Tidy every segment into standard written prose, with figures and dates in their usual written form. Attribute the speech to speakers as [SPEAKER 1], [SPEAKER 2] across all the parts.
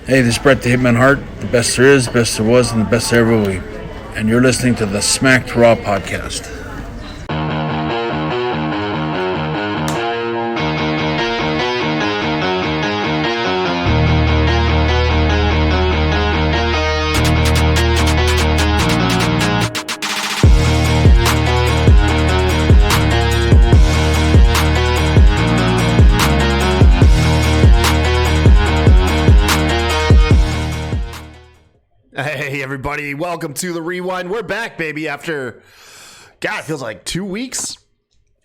[SPEAKER 1] Hey, this is Brett the Hitman Hart, the best there is, best there was, and the best there ever will be. And you're listening to the Smacked Raw podcast.
[SPEAKER 2] Hey everybody, welcome to the Rewind. We're back, baby, after, God, it feels like 2 weeks.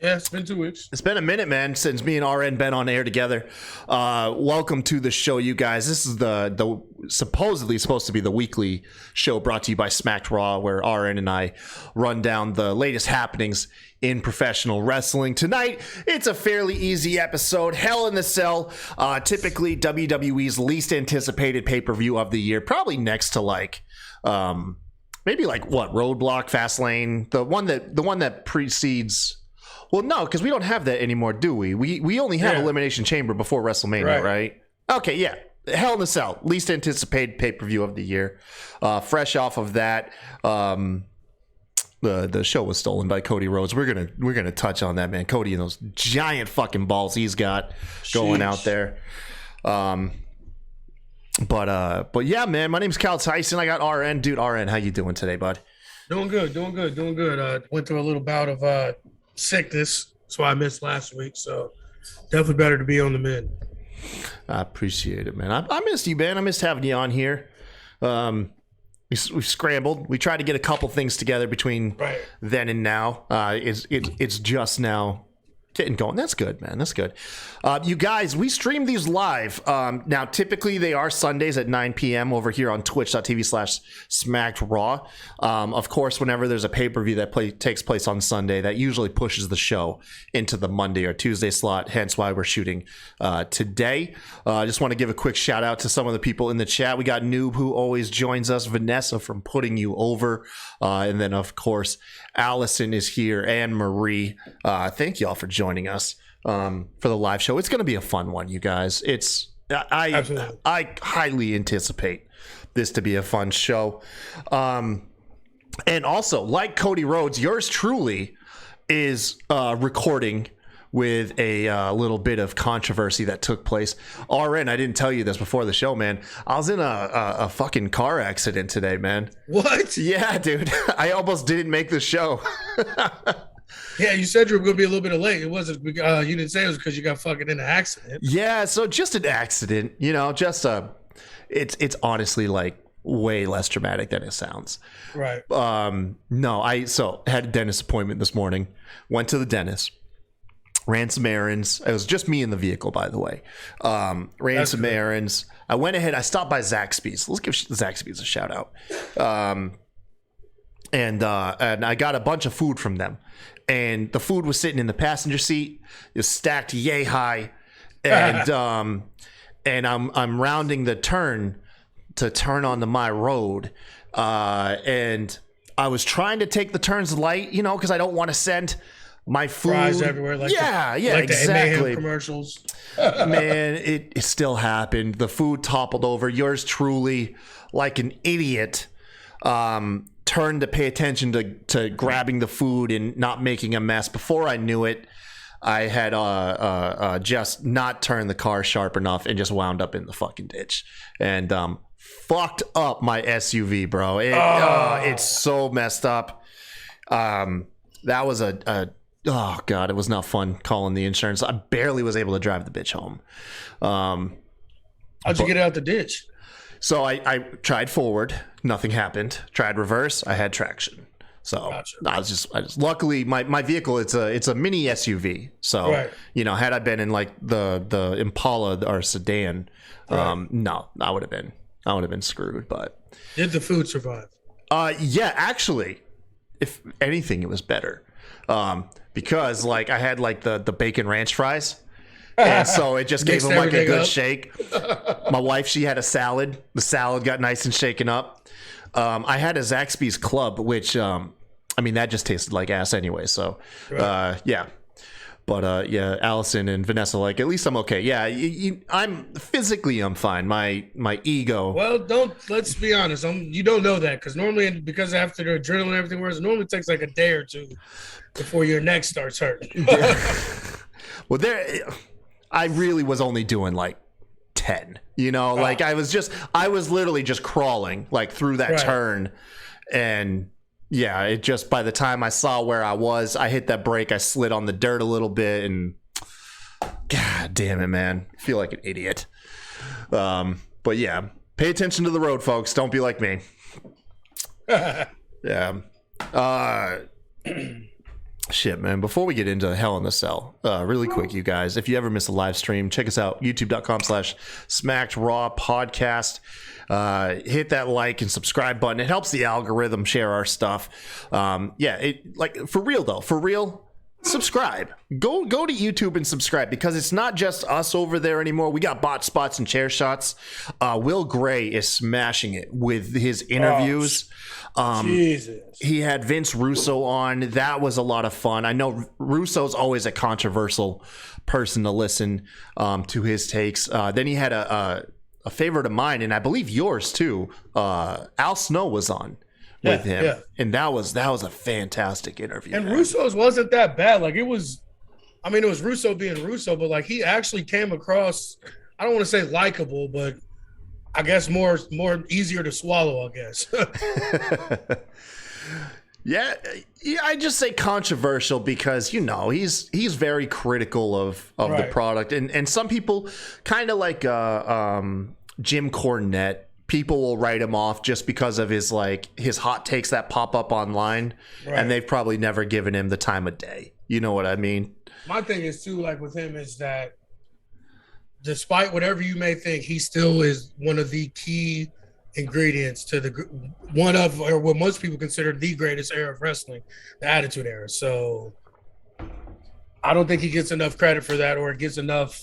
[SPEAKER 3] Yeah, it's been 2 weeks.
[SPEAKER 2] It's been a minute, man, since me and RN been on air together. Welcome to the show, you guys. This is the supposedly supposed to be the weekly show brought to you by Smacked Raw, where RN and I run down the latest happenings in professional wrestling. Tonight, it's a fairly easy episode. Hell in the Cell, typically WWE's least anticipated pay-per-view of the year, probably next to maybe Roadblock, Fastlane, the one that precedes. Well, no, because we don't have that anymore, do we? We only have Elimination Chamber before WrestleMania, right? Okay, yeah. Hell in the Cell, least anticipated pay-per-view of the year. Fresh off of that, the show was stolen by Cody Rhodes. We're gonna touch on that, man. Cody and those giant fucking balls he's got going out there. But yeah, man. My name's Cal Tyson. I got RN, dude. RN, how you doing today, bud?
[SPEAKER 3] Doing good. Went through a little bout of sickness, so I missed last week. So definitely better to be on the mend.
[SPEAKER 2] I appreciate it, man. I missed you, man. I missed having you on here. We've scrambled. We tried to get a couple things together between then and now. It's just now getting going. That's good, man. That's good. You guys, we stream these live. Now, typically they are Sundays at 9 p.m. over here on twitch.tv/SmackedRaw. Of course, whenever there's a pay-per-view that takes place on Sunday, that usually pushes the show into the Monday or Tuesday slot, hence why we're shooting today. I just want to give a quick shout out to some of the people in the chat. We got Noob, who always joins us, Vanessa from Putting You Over, and then, of course, Alison is here, and Marie. Thank y'all for joining us for the live show. It's going to be a fun one, you guys. I highly anticipate this to be a fun show. And also, like Cody Rhodes, yours truly is recording with a little bit of controversy that took place. RN, I didn't tell you this before the show, man. I was in a fucking car accident today, man.
[SPEAKER 3] What?
[SPEAKER 2] Yeah, dude. I almost didn't make the show.
[SPEAKER 3] Yeah, you said you were going to be a little bit late. It wasn't. You didn't say it was because you got fucking in an accident.
[SPEAKER 2] Yeah, so just an accident. You know, just it's honestly like way less dramatic than it sounds.
[SPEAKER 3] Right.
[SPEAKER 2] No, I had a dentist appointment this morning. Went to the dentist. Ran some errands. It was just me in the vehicle, by the way. Ran some errands. I went ahead. I stopped by Zaxby's. Let's give Zaxby's a shout out. And I got a bunch of food from them. And the food was sitting in the passenger seat. It was stacked yay high. And I'm rounding the turn to turn onto my road. And I was trying to take the turns light, you know, because I don't want to send my food
[SPEAKER 3] fries everywhere, like
[SPEAKER 2] exactly.
[SPEAKER 3] The Mayhem commercials.
[SPEAKER 2] Man, it still happened. The food toppled over. Yours truly, like an idiot, turned to pay attention to grabbing the food and not making a mess. Before I knew it, I had just not turned the car sharp enough and just wound up in the fucking ditch and fucked up my SUV, bro. It's so messed up. That was oh god, it was not fun calling the insurance. I barely was able to drive the bitch home.
[SPEAKER 3] How'd you get out the ditch?
[SPEAKER 2] So I tried forward, nothing happened. Tried reverse, I had traction. So gotcha. I just luckily my vehicle, it's a mini SUV. So you know, had I been in like the Impala or sedan, no, I would have been screwed. But
[SPEAKER 3] did the food survive?
[SPEAKER 2] Yeah, actually, if anything, it was better. Because like I had like the bacon ranch fries, and so it just gave them like a good shake. My wife, she had a salad. The salad got nice and shaken up. I had a Zaxby's Club, which I mean that just tasted like ass anyway. So yeah, But yeah, Allison and Vanessa, like, at least I'm okay. Yeah, I'm fine. My ego.
[SPEAKER 3] Well, let's be honest. You don't know that because normally, because after the adrenaline and everything wears, it normally takes like a day or two before your neck starts hurting.
[SPEAKER 2] Well, I really was only doing like 10. Like I was literally just crawling like through that turn, and yeah, it just, by the time I saw where I was, I hit that brake, I slid on the dirt a little bit, and god damn it, man, I feel like an idiot. But yeah, pay attention to the road, folks. Don't be like me. Yeah. Shit, man. Before we get into Hell in the Cell, really quick, you guys, if you ever miss a live stream, check us out, youtube.com/SmackedRaw podcast. Hit that like and subscribe button. It helps the algorithm share our stuff. For real, subscribe. Go to YouTube and subscribe, because it's not just us over there anymore. We got bot spots and chair shots. Will Gray is smashing it with his interviews.
[SPEAKER 3] Jesus.
[SPEAKER 2] He had Vince Russo on. That was a lot of fun. I know Russo's always a controversial person to listen to his takes. Then he had a favorite of mine, and I believe yours too. Al Snow was on with him, and that was a fantastic interview.
[SPEAKER 3] And Russo's wasn't that bad. Like, it was Russo being Russo, but like, he actually came across, I don't want to say likable, but I guess more easier to swallow, I guess.
[SPEAKER 2] Yeah, I just say controversial because he's very critical of the product, and some people kind of like Jim Cornette. People will write him off just because of his hot takes that pop up online, and they've probably never given him the time of day. You know what I mean?
[SPEAKER 3] My thing is too, like with him, is that despite whatever you may think, he still is one of the key ingredients to what most people consider the greatest era of wrestling, the Attitude Era. So I don't think he gets enough credit for that, or gets enough,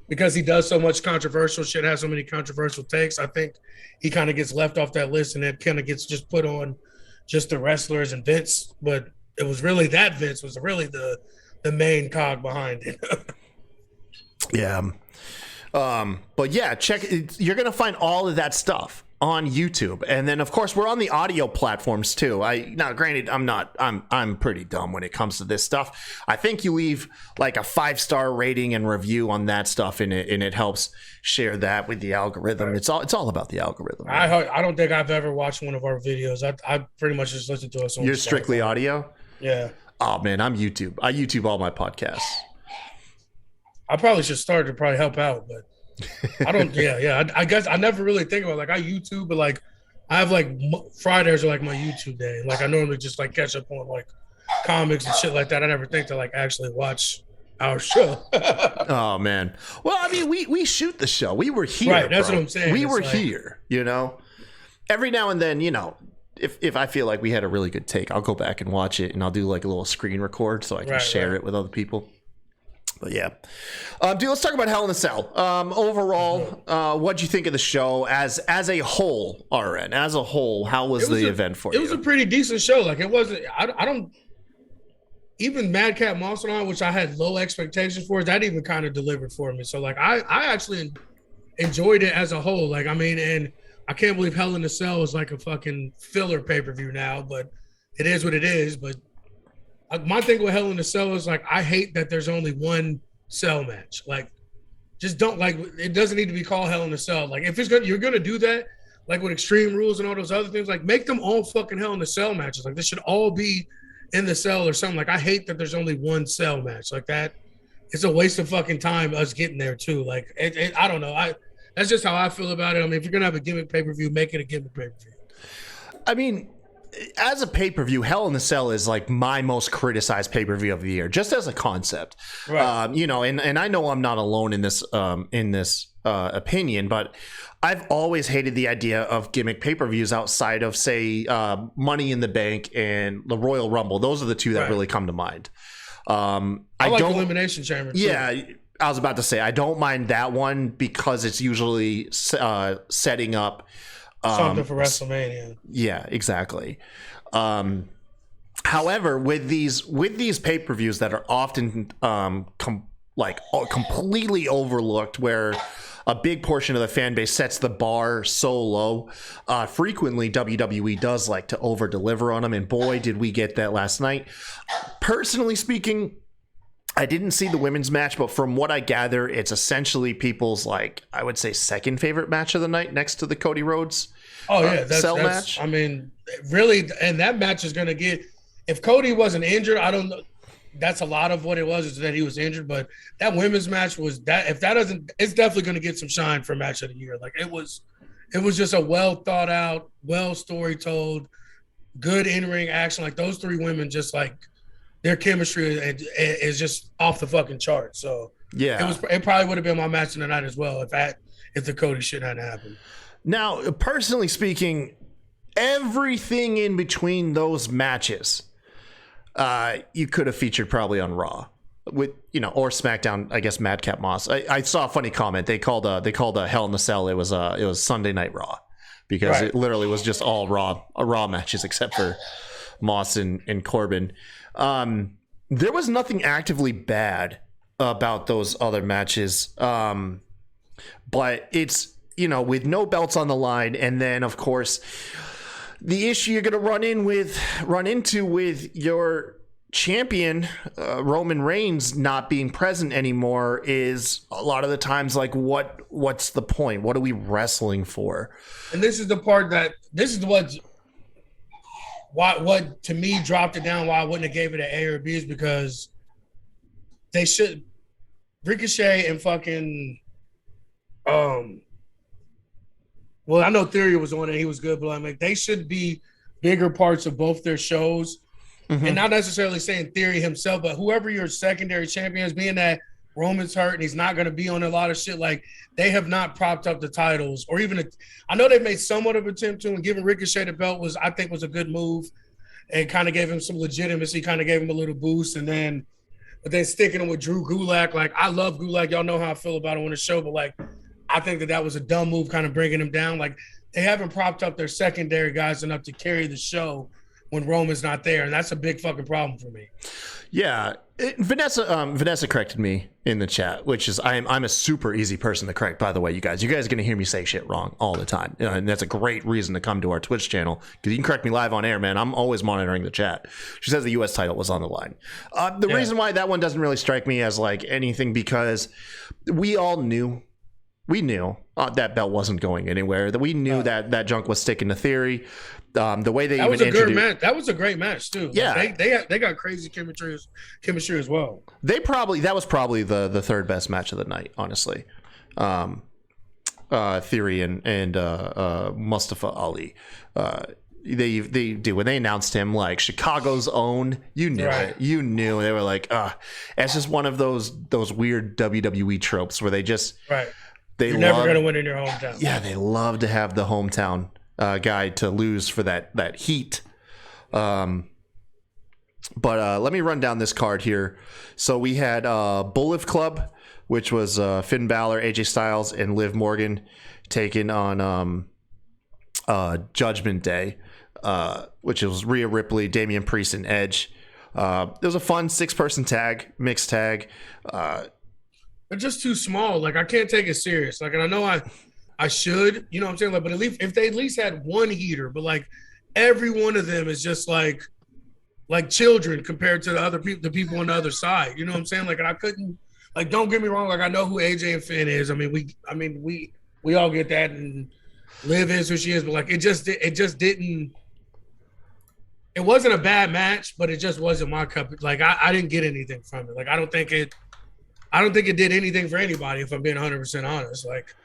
[SPEAKER 3] because he does so much controversial shit, has so many controversial takes. I think he kind of gets left off that list, and it kind of gets just put on just the wrestlers and Vince. But it was really that Vince was really the main cog behind it.
[SPEAKER 2] Yeah. But yeah, you're going to find all of that stuff on YouTube. And then of course we're on the audio platforms too. Granted, I'm pretty dumb when it comes to this stuff. I think you leave like a 5-star rating and review on that stuff, and it helps share that with the algorithm. Right. It's all about the algorithm. Right?
[SPEAKER 3] I don't think I've ever watched one of our videos. I pretty much just listen to us on.
[SPEAKER 2] You're strictly audio?
[SPEAKER 3] Yeah.
[SPEAKER 2] Oh man, I'm YouTube. I YouTube all my podcasts.
[SPEAKER 3] I probably should start to probably help out, but I don't. I guess I never really think about it. Like, I YouTube, but like I have like Fridays are like my YouTube day. Like, I normally just like catch up on like comics and shit like that. I never think to like actually watch our show.
[SPEAKER 2] Oh man. Well, I mean, we shoot the show. We were here.
[SPEAKER 3] Right. That's what I'm saying.
[SPEAKER 2] We were here. Every now and then, if I feel like we had a really good take, I'll go back and watch it, and I'll do like a little screen record so I can share it with other people. But yeah, dude, let's talk about Hell in a Cell. Overall, what'd you think of the show as a whole, RN? As a whole, how was the event for you?
[SPEAKER 3] It was a pretty decent show. Like, it wasn't. I don't. Even Madcap Monster, which I had low expectations for, that even kind of delivered for me. So like, I actually enjoyed it as a whole. Like, I mean, and I can't believe Hell in a Cell is like a fucking filler pay-per-view now, but it is what it is. But my thing with Hell in a Cell is like, I hate that there's only one cell match. Like, just don't, like, it doesn't need to be called Hell in a Cell. Like, if you're gonna do that, like with Extreme Rules and all those other things, like, make them all fucking Hell in a Cell matches. Like, this should all be in the cell or something. Like, I hate that there's only one cell match like that. It's a waste of fucking time us getting there too. Like, I don't know. That's just how I feel about it. I mean, if you're gonna have a gimmick pay-per-view, make it a gimmick pay-per-view.
[SPEAKER 2] I mean, as a pay-per-view, Hell in a Cell is like my most criticized pay-per-view of the year, just as a concept. Right. And I know I'm not alone in this opinion, but I've always hated the idea of gimmick pay-per-views outside of, say, Money in the Bank and the Royal Rumble. Those are the two that really come to mind. I
[SPEAKER 3] like Elimination Chamber too.
[SPEAKER 2] Yeah, I was about to say, I don't mind that one because it's usually setting up
[SPEAKER 3] something for WrestleMania.
[SPEAKER 2] Yeah, exactly. However, with these pay-per-views that are often completely overlooked, where a big portion of the fan base sets the bar so low, frequently WWE does like to over-deliver on them, and boy, did we get that last night. Personally speaking, I didn't see the women's match, but from what I gather, it's essentially people's, like, I would say, second favorite match of the night, next to the Cody Rhodes that's match.
[SPEAKER 3] I mean, really, and that match is going to get, if Cody wasn't injured, I don't know. That's a lot of what it was, is that he was injured. But that women's match was that. If that doesn't, it's definitely going to get some shine for match of the year. Like it was just a well thought out, well story told, good in ring action. Like those three women, just like their chemistry is just off the fucking chart. So
[SPEAKER 2] yeah,
[SPEAKER 3] it probably would have been my match of the night as well if the Cody shit hadn't happened.
[SPEAKER 2] Now, personally speaking, everything in between those matches, you could have featured probably on Raw, with or SmackDown. I guess Madcap Moss. I saw a funny comment. They called a Hell in the Cell. It was Sunday Night Raw, because it literally was just all Raw matches except for Moss and Corbin. There was nothing actively bad about those other matches, but it's with no belts on the line, and then of course, the issue you're going to run into with your champion, Roman Reigns, not being present anymore is a lot of the times like, what's the point? What are we wrestling for?
[SPEAKER 3] And this is the part what to me dropped it down. Why I wouldn't have gave it an A or B is because they should Ricochet and fucking well, I know Theory was on it. He was good, but I'm like, they should be bigger parts of both their shows. Mm-hmm. And not necessarily saying Theory himself, but whoever your secondary champion is, being that Roman's hurt and he's not going to be on a lot of shit, like they have not propped up the titles or even I know they've made somewhat of an attempt to, and giving Ricochet the belt was a good move and kind of gave him some legitimacy, kind of gave him a little boost. But then sticking him with Drew Gulak, like I love Gulak. Y'all know how I feel about him on the show, but like, I think that was a dumb move, kind of bringing him down. Like they haven't propped up their secondary guys enough to carry the show when Roman's not there, and that's a big fucking problem for me.
[SPEAKER 2] Yeah, Vanessa corrected me in the chat, which is I'm a super easy person to correct. By the way, you guys are gonna hear me say shit wrong all the time, and that's a great reason to come to our Twitch channel, because you can correct me live on air, man. I'm always monitoring the chat. She says the U.S. title was on the line. The reason why that one doesn't really strike me as like anything, because we all knew. We knew that belt wasn't going anywhere. That we knew that junk was sticking to Theory. The way that was a good match.
[SPEAKER 3] That was a great match too.
[SPEAKER 2] Yeah,
[SPEAKER 3] like they got crazy chemistry as well.
[SPEAKER 2] That was probably the third best match of the night, honestly. Theory and Mustafa Ali. They do when they announced him like Chicago's own. You knew it. You knew they were like, it's just one of those weird WWE tropes where they just
[SPEAKER 3] You're never going to win in your hometown.
[SPEAKER 2] Yeah, they love to have the hometown guy to lose for that heat. But let me run down this card here. So we had Bullet Club, which was Finn Balor, AJ Styles, and Liv Morgan taking on Judgment Day, which was Rhea Ripley, Damian Priest, and Edge. It was a fun 6-person tag, mixed tag.
[SPEAKER 3] They're just too small. Like I can't take it serious. Like, and I know I should, you know what I'm saying? Like, but if they at least had one heater, but like every one of them is just like children compared to the people on the other side. You know what I'm saying? Like, and I couldn't, like, don't get me wrong. Like, I know who AJ and Finn is. I mean, we all get that, and Liv is who she is, but like, it just didn't. It wasn't a bad match, but it just wasn't my cup. Like, I didn't get anything from it. Like, I don't think it did anything for anybody, if I'm being 100% honest. Like,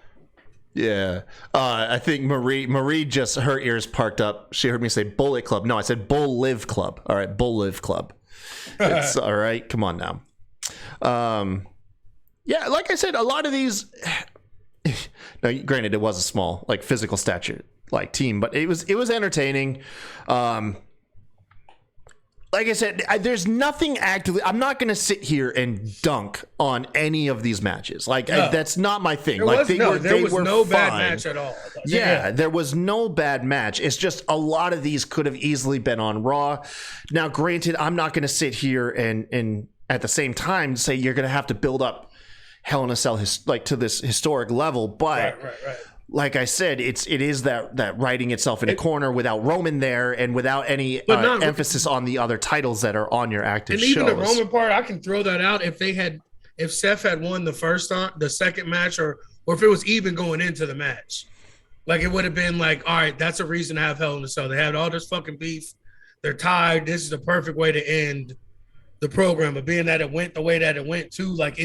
[SPEAKER 2] yeah, I think Marie just, her ears parked up. She heard me say Bullet Club. No, I said Bull Live Club. All right, Bull Live Club. It's all right. Come on now. Yeah, like I said, a lot of these. Now, granted, it was a small, like, physical stature like team, but it was entertaining. like I said, there's nothing actively. I'm not going to sit here and dunk on any of these matches. Like that's not my thing.
[SPEAKER 3] There
[SPEAKER 2] like
[SPEAKER 3] was no bad match at all.
[SPEAKER 2] Yeah, there was no bad match. It's just a lot of these could have easily been on Raw. Now, granted, I'm not going to sit here and at the same time say you're going to have to build up Hell in a Cell to this historic level, but. Right. Like I said, it is that writing itself in a corner without Roman there and without any emphasis on the other titles that are on your active shows.
[SPEAKER 3] And even the Roman part, I can throw that out if Seth had won the second match, or if it was even going into the match, like it would have been like, all right, that's a reason to have Hell in a Cell. They had all this fucking beef. They're tired. This is the perfect way to end the program. But being that it went the way that it went too, like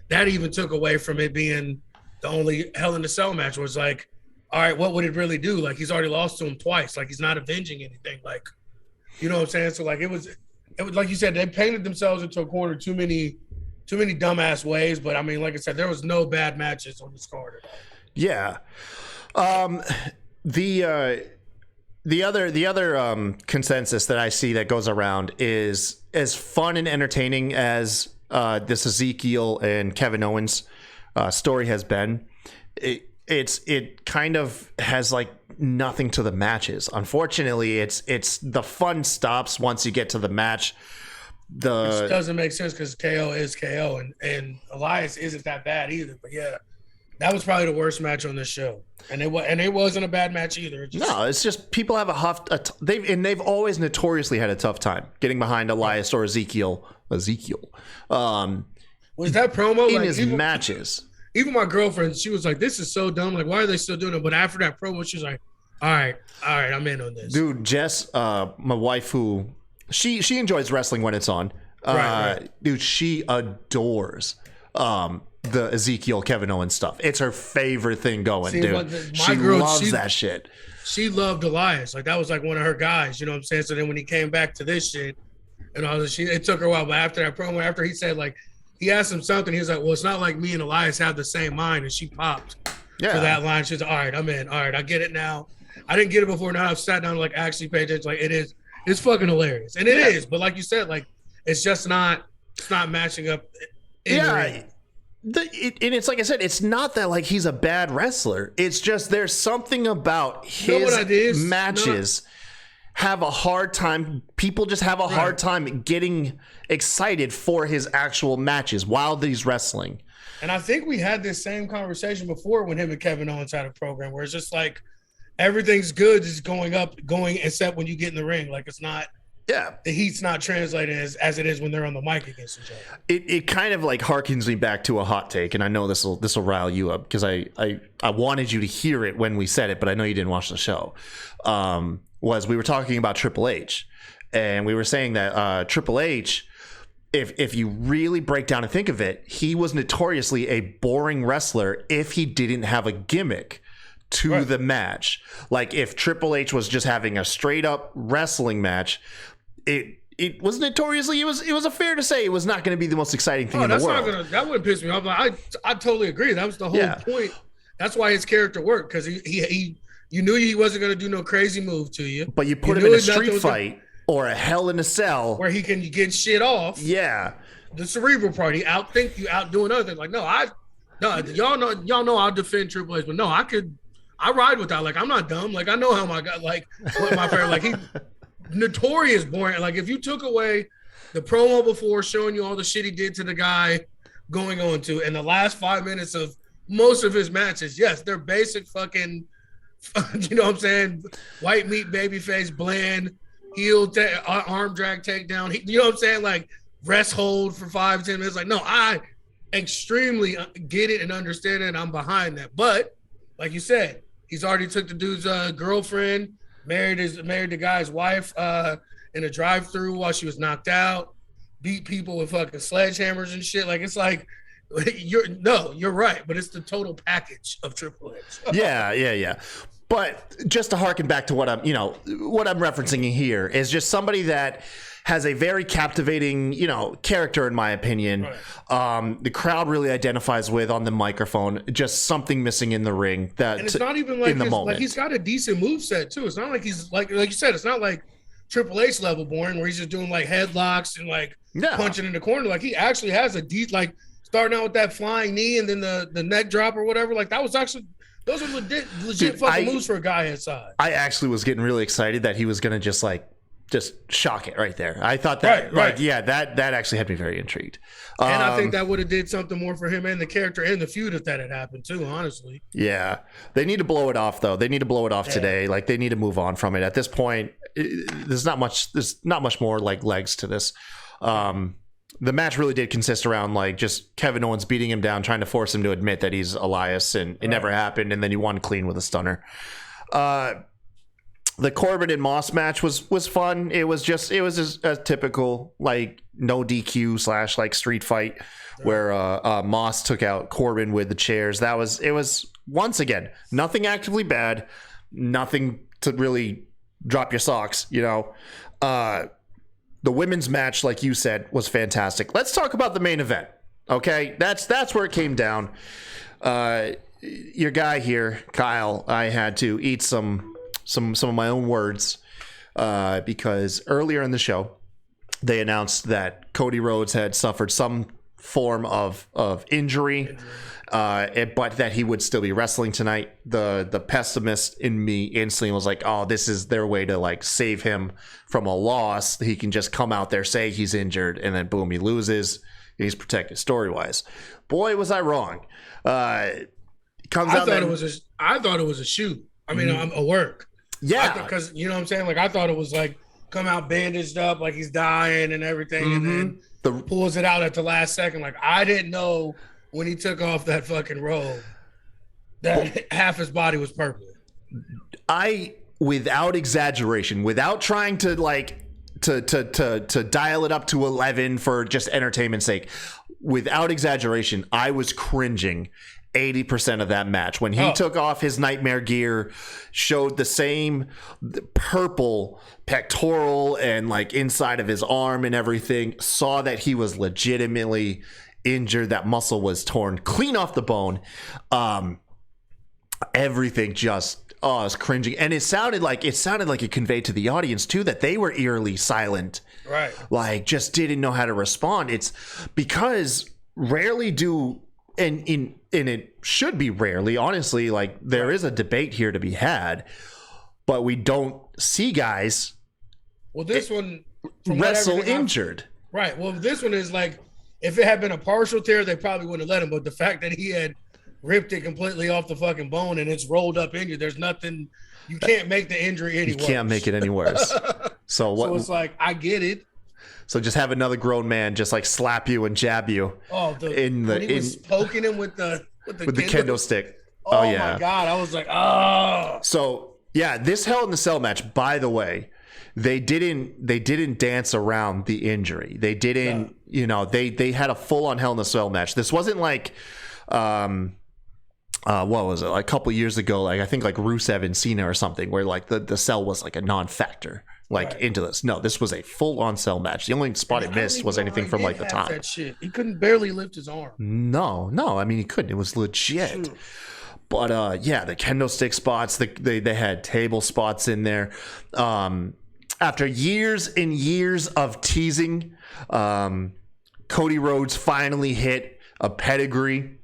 [SPEAKER 3] that even took away from it being the only Hell in a Cell match. Was like, all right, what would it really do? Like, he's already lost to him twice. Like, he's not avenging anything. Like, you know what I'm saying? So like it was like you said, they painted themselves into a corner too many dumbass ways. But I mean, like I said, there was no bad matches on this card.
[SPEAKER 2] Yeah. The other consensus that I see that goes around is as fun and entertaining as this Ezekiel and Kevin Owens story has been. It kind of has like nothing to the matches. Unfortunately, it's the fun stops once you get to the match. Which
[SPEAKER 3] doesn't make sense because KO is KO and Elias isn't that bad either. But yeah, that was probably the worst match on this show, and it wasn't a bad match either.
[SPEAKER 2] It's just people have they've always notoriously had a tough time getting behind Elias or Ezekiel. Was
[SPEAKER 3] that promo
[SPEAKER 2] in his matches?
[SPEAKER 3] Even my girlfriend, she was like, "This is so dumb. Like, why are they still doing it?" But after that promo, she was like, "All right, I'm in on this."
[SPEAKER 2] Dude, Jess, my wife, who she enjoys wrestling when it's on. Right. Dude, she adores the Ezekiel Kevin Owens stuff. It's her favorite thing going, dude. She loves that shit.
[SPEAKER 3] She loved Elias. Like, that was like one of her guys. You know what I'm saying? So then when he came back to this shit, and it took her a while. But after that promo, after he said like. He asked him something. He was like, well, it's not like me and Elias have the same mind. And she popped for that line. She's like, all right, I'm in. All right, I get it now. I didn't get it before. Now I've sat down and like actually paid attention. Like, it's fucking hilarious. And it is. But like you said, like, it's not matching up.
[SPEAKER 2] And it's like I said, it's not that like he's a bad wrestler. It's just there's something about his matches have a hard time. People just have a hard time getting excited for his actual matches while he's wrestling.
[SPEAKER 3] And I think we had this same conversation before when him and Kevin Owens had a program where it's just like everything's good, is going except when you get in the ring. Like, it's not. Yeah, the heat's not translated as it is when they're on the mic against each other. It
[SPEAKER 2] kind of like harkens me back to a hot take, and I know this will rile you up because I wanted you to hear it when we said it, but I know you didn't watch the show. Was we were talking about Triple H, and we were saying that Triple H, if you really break down and think of it, he was notoriously a boring wrestler if he didn't have a gimmick to the match. Like, if Triple H was just having a straight up wrestling match, it was notoriously, it was a fair to say it was not going to be the most exciting thing in the world.
[SPEAKER 3] That wouldn't piss me off. I totally agree. That was the whole point. That's why his character worked, because you knew he wasn't going to do no crazy move to you.
[SPEAKER 2] But you put him in a street fight or a Hell in a Cell
[SPEAKER 3] where he can get shit off.
[SPEAKER 2] Yeah.
[SPEAKER 3] The cerebral part, he outthink you, outdoing other things. Like, y'all know I'll defend Triple H, but no, I ride with that. Like, I'm not dumb. Like, I know how my guy, like, what my favorite, like, he notorious boring. Like, if you took away the promo before showing you all the shit he did to the guy going on to, and the last 5 minutes of most of his matches, yes, they're basic fucking, you know what I'm saying? White meat, babyface, bland, heel, arm drag, takedown. You know what I'm saying? Like, rest hold for 5-10 minutes. Like, no, I extremely get it and understand it. And I'm behind that. But like you said, he's already took the dude's girlfriend, married the guy's wife in a drive-through while she was knocked out, beat people with fucking sledgehammers and shit. Like, it's like, you're right, but it's the total package of Triple H.
[SPEAKER 2] Yeah. But just to harken back to what I'm referencing here is just somebody that has a very captivating, character, in my opinion. Right. The crowd really identifies with on the microphone. Just something missing in the ring. And
[SPEAKER 3] it's not even like in the moment. Like, he's got a decent moveset too. It's not like he's like you said. It's not like Triple H level boring, where he's just doing like headlocks and like punching in the corner. Like he actually has a deep, like starting out with that flying knee and then the neck drop or whatever. Like that was actually, those are legit fucking moves for a guy his size.
[SPEAKER 2] I actually was getting really excited that he was going to just shock it right there. I thought that, that actually had me very intrigued.
[SPEAKER 3] And I think that would have did something more for him and the character and the feud if that had happened too, honestly.
[SPEAKER 2] Yeah. They need to blow it off, though. They need to blow it off today. Like, they need to move on from it. At this point, there's not much more, like, legs to this. The match really did consist around, like, just Kevin Owens beating him down, trying to force him to admit that he's Elias, and it never happened, and then he won clean with a stunner. The Corbin and Moss match was fun. It was just a typical, like, no DQ / like street fight where Moss took out Corbin with the chairs. It was once again nothing actively bad, nothing to really drop your socks. You know, the women's match, like you said, was fantastic. Let's talk about the main event. Okay, that's where it came down. Your guy here, Kyle, I had to eat some of my own words because earlier in the show they announced that Cody Rhodes had suffered some form of injury, but that he would still be wrestling tonight. The pessimist in me instantly was like, oh, this is their way to like save him from a loss. He can just come out there, say he's injured, and then boom, he loses and he's protected story-wise. Boy, was I wrong. I thought it was a shoot. I mean, a work. Yeah,
[SPEAKER 3] because you know what I'm saying. Like I thought it was like come out bandaged up, like he's dying and everything, and then pulls it out at the last second. Like I didn't know when he took off that fucking robe that half his body was purple.
[SPEAKER 2] Without exaggeration, without trying to like to dial it up to 11 for just entertainment's sake, without exaggeration, I was cringing 80% of that match when he took off his nightmare gear, showed the same purple pectoral and like inside of his arm and everything, saw that he was legitimately injured, that muscle was torn clean off the bone. Everything just it was cringing, and it sounded like it conveyed to the audience too that they were eerily silent,
[SPEAKER 3] right?
[SPEAKER 2] Like just didn't know how to respond. It's because rarely do and it should be rarely, honestly, like there is a debate here to be had, but we don't see guys
[SPEAKER 3] this one
[SPEAKER 2] wrestle injured.
[SPEAKER 3] Right. Well, this one is like, if it had been a partial tear, they probably wouldn't have let him. But the fact that he had ripped it completely off the fucking bone and it's rolled up injured, there's nothing, you can't make the injury any worse.
[SPEAKER 2] You can't make it any worse. So
[SPEAKER 3] it's like, I get it.
[SPEAKER 2] So just have another grown man just like slap you and jab you.
[SPEAKER 3] Oh, when he was poking him with the
[SPEAKER 2] kendo stick.
[SPEAKER 3] Oh yeah, my God! I was like, oh.
[SPEAKER 2] So yeah, this Hell in the Cell match, by the way, they didn't dance around the injury. They didn't, they had a full on Hell in the Cell match. This wasn't like, what was it? Like a couple years ago, like I think like Rusev and Cena or something, where like the cell was like a non-factor. Into this. No, this was a full-on cell match. The only spot it missed was anything from like the top.
[SPEAKER 3] That shit. He couldn't barely lift his arm.
[SPEAKER 2] No. I mean, he couldn't. It was legit. Shoot. But the kendo stick spots. They had table spots in there. After years and years of teasing, Cody Rhodes finally hit a pedigree.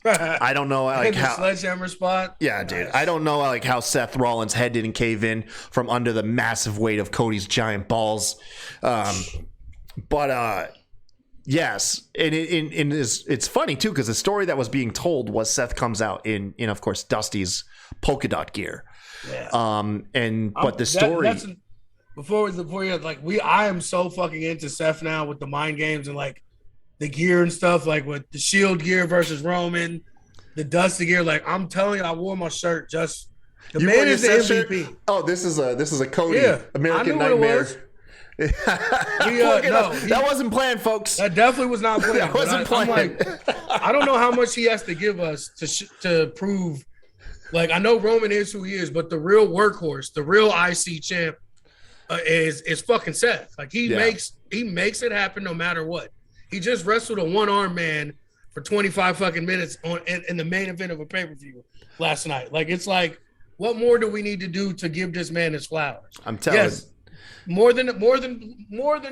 [SPEAKER 2] I don't know like how
[SPEAKER 3] sledgehammer spot.
[SPEAKER 2] Yeah, dude. I don't know like how Seth Rollins' head didn't cave in from under the massive weight of Cody's giant balls. Yes, and it's funny too because the story that was being told was Seth comes out in of course Dusty's polka dot gear.
[SPEAKER 3] Yeah. I am so fucking into Seth now with the mind games and like the gear and stuff, like with the Shield gear versus Roman, the Dusty gear. Like I'm telling you, I wore my shirt just. The man is the MVP.
[SPEAKER 2] Shirt? Oh, this is a Cody American Nightmare. That wasn't planned, folks.
[SPEAKER 3] That definitely was not planned.
[SPEAKER 2] That wasn't planned.
[SPEAKER 3] I don't know how much he has to give us to prove. Like I know Roman is who he is, but the real workhorse, the real IC champ, is fucking Seth. Like he makes it happen no matter what. He just wrestled a one-arm man for 25 fucking minutes in the main event of a pay-per-view last night. Like, it's like, what more do we need to do to give this man his flowers?
[SPEAKER 2] I'm telling you.
[SPEAKER 3] More than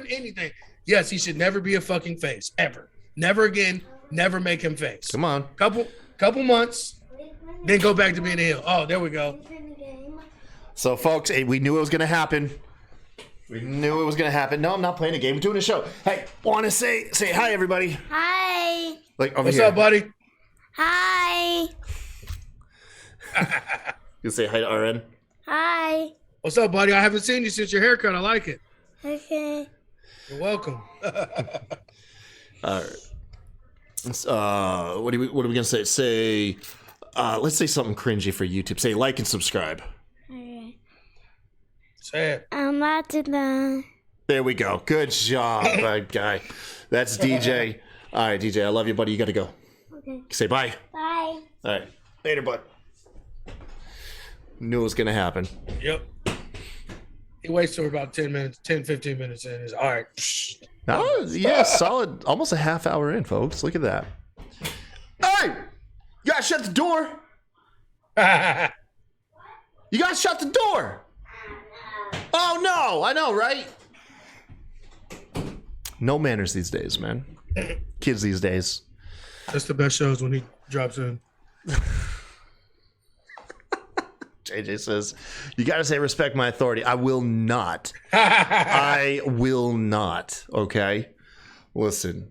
[SPEAKER 3] anything. Yes, he should never be a fucking face ever. Never again. Never make him face.
[SPEAKER 2] Come on.
[SPEAKER 3] Couple months, then go back to being a heel. Oh, there we go.
[SPEAKER 2] So, folks, we knew it was going to happen. No, I'm not playing a game. We're doing a show. Hey, want to say hi, everybody.
[SPEAKER 4] Hi.
[SPEAKER 2] Like over
[SPEAKER 3] What's
[SPEAKER 2] here.
[SPEAKER 3] up, buddy?
[SPEAKER 4] Hi.
[SPEAKER 2] You say hi to RN.
[SPEAKER 4] Hi.
[SPEAKER 3] What's up, buddy? I haven't seen you since your haircut. I like it.
[SPEAKER 4] Okay.
[SPEAKER 3] You're welcome.
[SPEAKER 2] All right. What are we gonna say? Say, let's say something cringy for YouTube. Say like and subscribe.
[SPEAKER 4] Okay.
[SPEAKER 3] Say it.
[SPEAKER 4] I'm about to die.
[SPEAKER 2] There we go. Good job, bad guy. That's DJ. All right, DJ. I love you, buddy. You gotta go.
[SPEAKER 4] Okay.
[SPEAKER 2] Say bye.
[SPEAKER 4] Bye.
[SPEAKER 2] All right. Later, bud. Knew it was gonna happen.
[SPEAKER 3] Yep. He waits till about 10 minutes, 10, 15 minutes in. He's all right.
[SPEAKER 2] Oh, yeah, solid. Almost a half hour in, folks. Look at that. Hey! You gotta shut the door. You gotta shut the door. Oh, no. I know, right? No manners these days, man. Kids these days.
[SPEAKER 3] That's the best shows when he drops in.
[SPEAKER 2] JJ says, you gotta say respect my authority. I will not. I will not. Okay? Listen,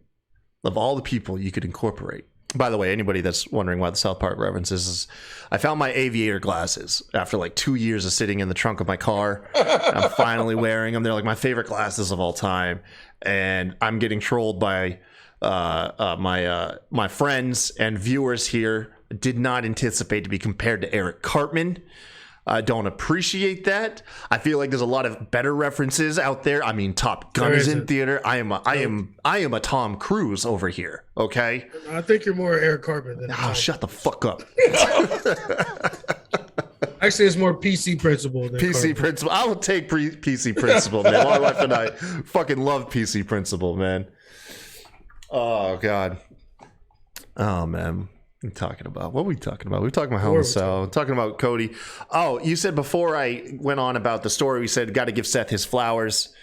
[SPEAKER 2] of all the people you could incorporate. By the way, anybody that's wondering why the South Park references is, I found my aviator glasses after like 2 years of sitting in the trunk of my car. I'm finally wearing them. They're like my favorite glasses of all time. And I'm getting trolled by my friends and viewers here. Did not anticipate to be compared to Eric Cartman. I don't appreciate that. I feel like there's a lot of better references out there. I mean, Top Gun is in theater. I am a Tom Cruise over here. Okay.
[SPEAKER 3] I think you're more Eric Cartman than
[SPEAKER 2] Oh, shut the fuck up.
[SPEAKER 3] Actually, it's more PC Principal than
[SPEAKER 2] PC
[SPEAKER 3] Cartman.
[SPEAKER 2] Principal. I will take PC Principal, man. My wife and I fucking love PC Principal, man. Oh God. Oh man. What are we talking about? What are we talking about? We're talking about Hell in a Cell. Talking about Cody. Oh, you said before I went on about the story, we said got to give Seth his flowers.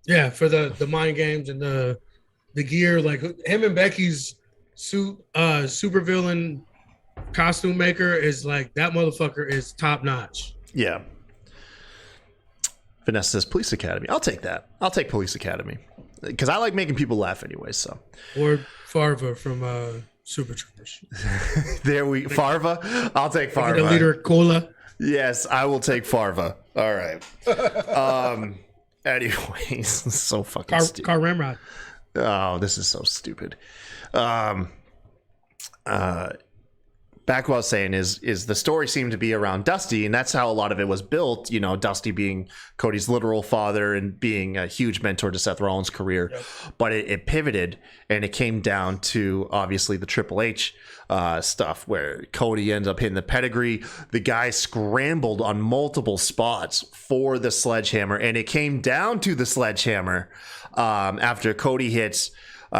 [SPEAKER 3] Yeah, for the mind games and the gear, like him and Becky's supervillain costume maker is like, that motherfucker is top notch.
[SPEAKER 2] Yeah. Vanessa says Police Academy. I'll take that. I'll take Police Academy because I like making people laugh anyway. So.
[SPEAKER 3] Or Farva from Super Troopers.
[SPEAKER 2] Farva. I'll take Farva.
[SPEAKER 3] The leader of Cola.
[SPEAKER 2] Yes, I will take Farva. All right. Anyways, so fucking stupid.
[SPEAKER 3] Car Ramrod.
[SPEAKER 2] Oh, this is so stupid. Back what I was saying is the story seemed to be around Dusty, and that's how a lot of it was built. You know, Dusty being Cody's literal father and being a huge mentor to Seth Rollins' career. Yep. But it pivoted, and it came down to obviously the Triple H stuff where Cody ends up hitting the pedigree. The guy scrambled on multiple spots for the sledgehammer, and it came down to the sledgehammer after Cody hits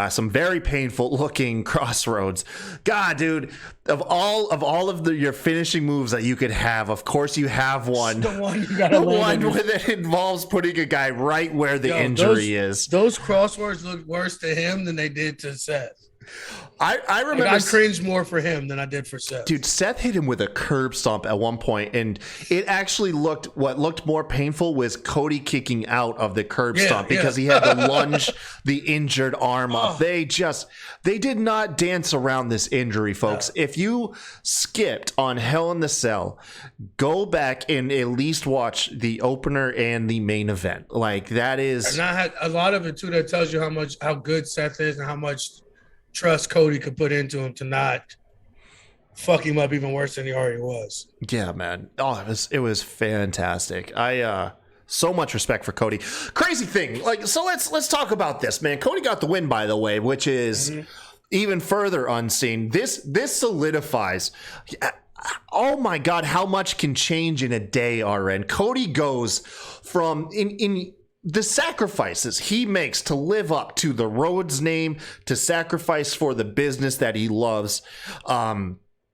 [SPEAKER 2] some very painful looking crossroads. God, dude, of all of your finishing moves that you could have, of course you have one.
[SPEAKER 3] The one you gotta land
[SPEAKER 2] one that involves putting a guy right where the injury is.
[SPEAKER 3] Those crosswords look worse to him than they did to Seth.
[SPEAKER 2] I remember
[SPEAKER 3] I cringed more for him than I did for Seth.
[SPEAKER 2] Dude, Seth hit him with a curb stomp at one point, and it actually looked more painful was Cody kicking out of the curb stomp because he had to lunge the injured arm up. They did not dance around this injury, folks. No. If you skipped on Hell in the Cell, go back and at least watch the opener and the main event. Like that is,
[SPEAKER 3] and I had a lot of it too that tells you how good Seth is and how much trust Cody could put into him to not fuck him up even worse than he already was.
[SPEAKER 2] Yeah, man. Oh, it was fantastic. I so much respect for Cody. Crazy thing. Like, so let's talk about this, man. Cody got the win, by the way, which is even further unseen. This solidifies. Oh my God, how much can change in a day, RN? Cody goes from in the sacrifices he makes to live up to the Rhodes name, to sacrifice for the business that he loves.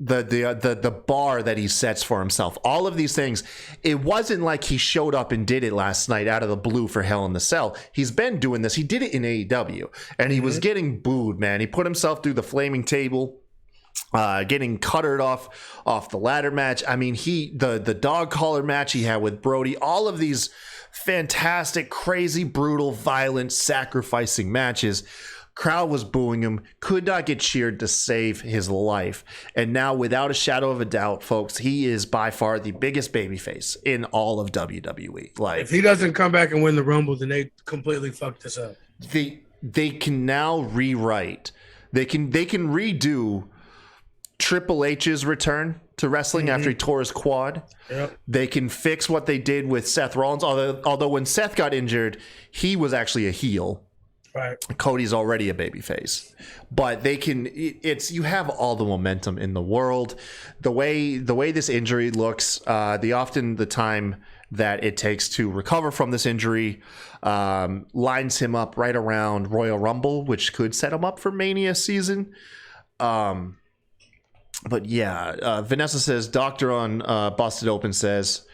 [SPEAKER 2] the bar that he sets for himself, all of these things. It wasn't like he showed up and did it last night out of the blue for Hell in the Cell. He's been doing this. He did it in AEW, and he was getting booed, man. He put himself through the flaming table, getting cuttered off the ladder match. I mean, the dog collar match he had with Brody, all of these fantastic, crazy, brutal, violent, sacrificing matches. Crowd was booing him, could not get cheered to save his life. And now, without a shadow of a doubt, folks, he is by far the biggest babyface in all of WWE. Like,
[SPEAKER 3] if he doesn't come back and win the Rumble, then they completely fucked this up.
[SPEAKER 2] They can now rewrite. They can redo Triple H's return to wrestling after he tore his quad.
[SPEAKER 3] Yep.
[SPEAKER 2] They can fix what they did with Seth Rollins. Although when Seth got injured, he was actually a heel.
[SPEAKER 3] Right.
[SPEAKER 2] Cody's already a babyface, but they can. You have all the momentum in the world. The way this injury looks, the time that it takes to recover from this injury, lines him up right around Royal Rumble, which could set him up for Mania season. But yeah, Vanessa says Doctor on Busted Open says.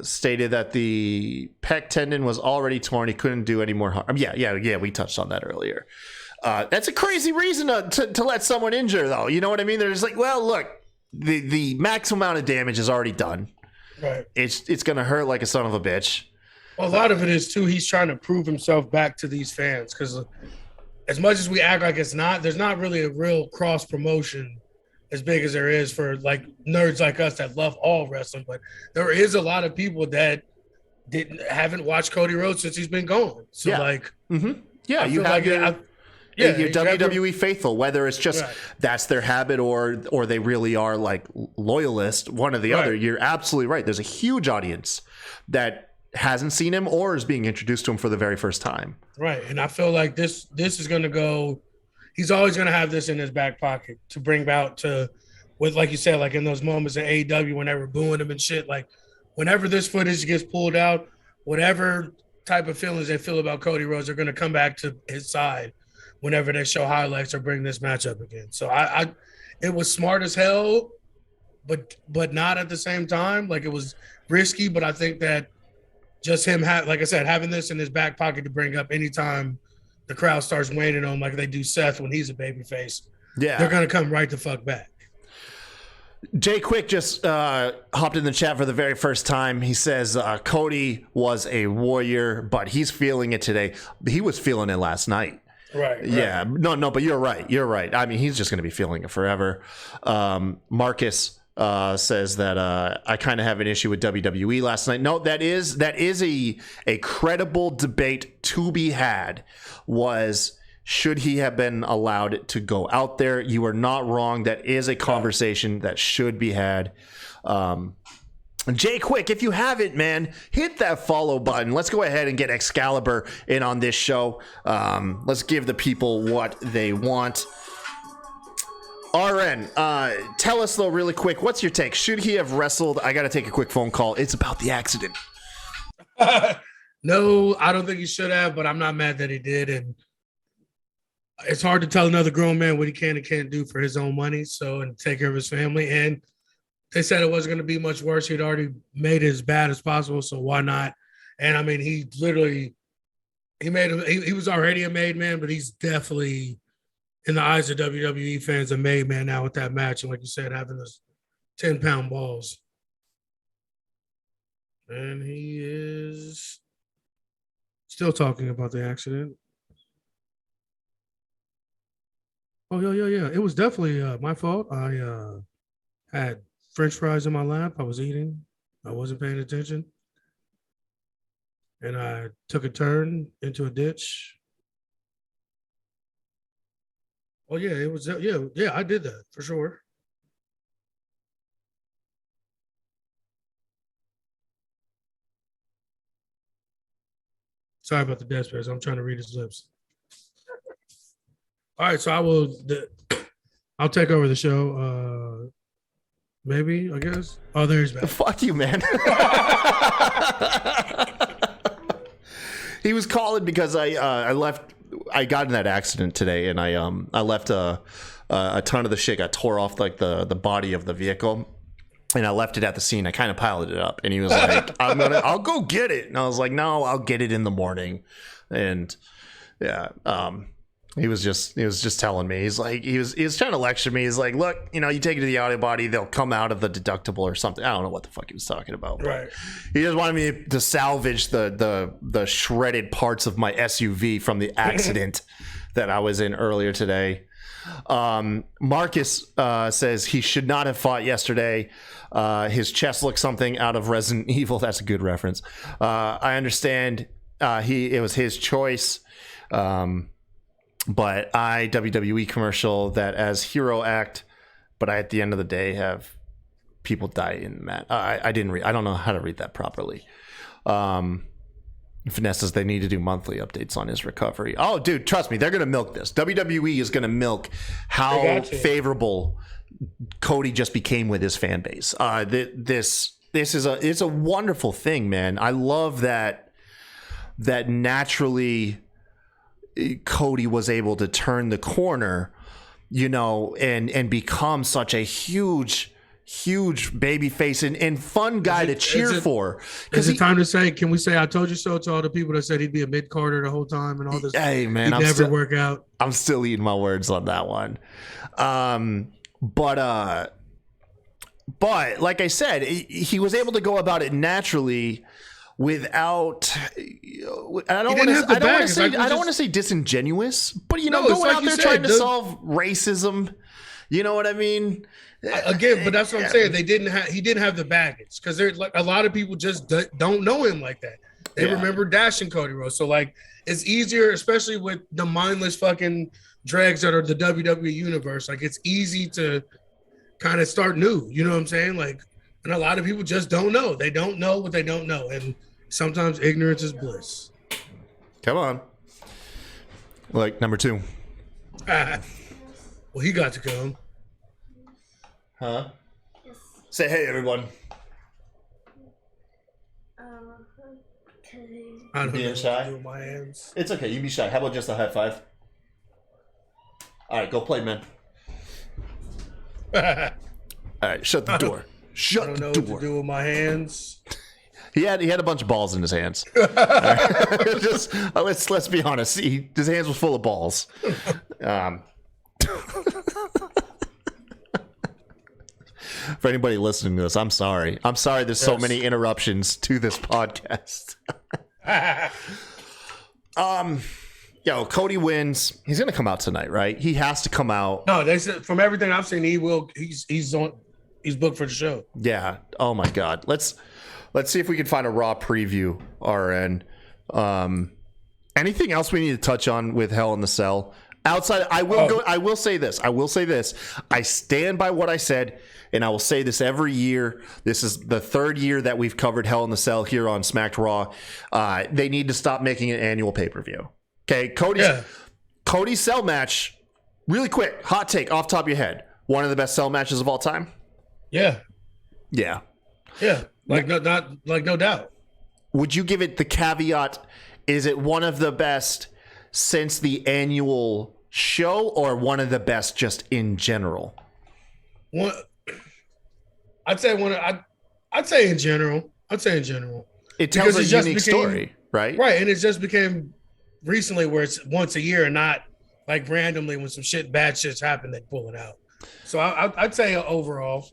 [SPEAKER 2] Stated that the pec tendon was already torn. He couldn't do any more harm. Yeah. We touched on that earlier. That's a crazy reason to let someone injure, though. You know what I mean? They're just like, well, look, the maximum amount of damage is already done.
[SPEAKER 3] Right.
[SPEAKER 2] It's gonna hurt like a son of a bitch.
[SPEAKER 3] Well, a lot of it is too. He's trying to prove himself back to these fans because as much as we act like there's not really a real cross promotion as big as there is for like nerds like us that love all wrestling, but there is a lot of people that haven't watched Cody Rhodes since he's been gone. So
[SPEAKER 2] you have your WWE faithful, whether it's just that's their habit or they really are like loyalists, one or the other. You're absolutely right. There's a huge audience that hasn't seen him or is being introduced to him for the very first time. Right,
[SPEAKER 3] and I feel like this is going to go. He's always going to have this in his back pocket to bring out to, with like you said, like in those moments in AEW when they were booing him and shit. Like whenever this footage gets pulled out, whatever type of feelings they feel about Cody Rhodes are going to come back to his side whenever they show highlights or bring this match up again. So it was smart as hell, but not at the same time. Like it was risky, but I think that just him, like I said, having this in his back pocket to bring up anytime the crowd starts waning on him like they do Seth when he's a babyface. Yeah, they're gonna come right the fuck back.
[SPEAKER 2] Jay Quick just hopped in the chat for the very first time. He says Cody was a warrior, but he's feeling it today. He was feeling it last night.
[SPEAKER 3] Right.
[SPEAKER 2] Yeah. No, but you're right. You're right. I mean, he's just gonna be feeling it forever. Marcus says that I kind of have an issue with WWE last night. No, that is a credible debate to be had. Was should he have been allowed to go out there? You are not wrong. That is a conversation that should be had. Jay Quick, if you haven't, man, hit that follow button. Let's go ahead and get Excalibur in on this show. Let's give the people what they want. RN, tell us though really quick, what's your take? Should he have wrestled? I got to take a quick phone call. It's about the accident.
[SPEAKER 3] No, I don't think he should have, but I'm not mad that he did. And it's hard to tell another grown man what he can and can't do for his own money, and take care of his family. And they said it wasn't going to be much worse. He'd already made it as bad as possible, so why not? And I mean, he was already a made man, but he's definitely, in the eyes of WWE fans, a made man now with that match. And like you said, having those 10-pound balls. And he is still talking about the accident. Oh, yeah. It was definitely my fault. I had French fries in my lap. I was eating. I wasn't paying attention. And I took a turn into a ditch. Oh, yeah, it was. Yeah, I did that for sure. Sorry about the death space. I'm trying to read his lips. All right, so I'll take over the show. Maybe, I guess. Oh, there's back.
[SPEAKER 2] Fuck you, man. He was calling because I left. I got in that accident today, and I left a a ton of the shit got tore off like the body of the vehicle. And I left it at the scene. I kind of piled it up, and he was like, I'll go get it. And I was like, no, I'll get it in the morning. And yeah, he was just telling me, he was trying to lecture me. He's like, look, you take it to the auto body, they'll come out of the deductible or something. I don't know what the fuck he was talking about. But
[SPEAKER 3] Right.
[SPEAKER 2] he just wanted me to salvage the shredded parts of my SUV from the accident that I was in earlier today. Marcus says he should not have fought yesterday. His chest looks something out of Resident Evil. That's a good reference. I understand it was his choice. But WWE commercial that as hero act, but I at the end of the day have people die in that. I didn't read. I don't know how to read that properly. Finesse says they need to do monthly updates on his recovery. Oh, dude, trust me, they're gonna milk this. WWE is gonna milk how favorable Cody just became with his fan base. This is it's a wonderful thing, man. I love that naturally Cody was able to turn the corner, and become such a huge baby face and fun guy to cheer for.
[SPEAKER 3] Is it time to say, can we say I told you so to all the people that said he'd be a mid-carder the whole time and all this?
[SPEAKER 2] Hey, man,
[SPEAKER 3] he'd never work out.
[SPEAKER 2] I'm still eating my words on that one. But like I said, he was able to go about it naturally without. I don't want to say disingenuous, but going out there trying to solve racism. You know what I mean?
[SPEAKER 3] Again, but that's what I'm saying. He didn't have the baggage, because there's like a lot of people just don't know him like that. They remember Dash and Cody Rhodes. So like it's easier, especially with the mindless fucking dregs that are the WWE universe. Like it's easy to kind of start new. You know what I'm saying? Like, and a lot of people just don't know. They don't know what they don't know, and sometimes ignorance is bliss.
[SPEAKER 2] Come on. Like number 2.
[SPEAKER 3] Well, he got to come.
[SPEAKER 2] Huh? Yes. Say hey, everyone.
[SPEAKER 3] I don't
[SPEAKER 2] being shy?
[SPEAKER 3] know my hands.
[SPEAKER 2] It's okay. You be shy. How about just a high five? All right, go play, man. All right, shut the door. Shut the door.
[SPEAKER 3] I don't know what to do with my hands.
[SPEAKER 2] He had a bunch of balls in his hands. Right. Just let's be honest. His hands were full of balls. For anybody listening to this, I'm sorry. I'm sorry there's so many interruptions to this podcast. Cody wins. He's gonna come out tonight, right? He has to come out.
[SPEAKER 3] No, they said from everything I've seen, he will. He's booked for the show.
[SPEAKER 2] Yeah. Oh my God. Let's see if we can find a Raw preview. RN. Anything else we need to touch on with Hell in the Cell? Outside, I will say this. I stand by what I said, and I will say this every year. This is the 3rd year that we've covered Hell in the Cell here on Smacked Raw. They need to stop making an annual pay-per-view. Okay, Cody's Cell match. Really quick, hot take off the top of your head. One of the best Cell matches of all time.
[SPEAKER 3] Yeah. Like no doubt.
[SPEAKER 2] Would you give it the caveat? Is it one of the best since the annual show, or one of the best just in general?
[SPEAKER 3] I'd say in general.
[SPEAKER 2] It tells a unique story, right?
[SPEAKER 3] Right, and it just became recently where it's once a year and not like randomly when some bad shit's happen, they pull it out. So I'd say overall.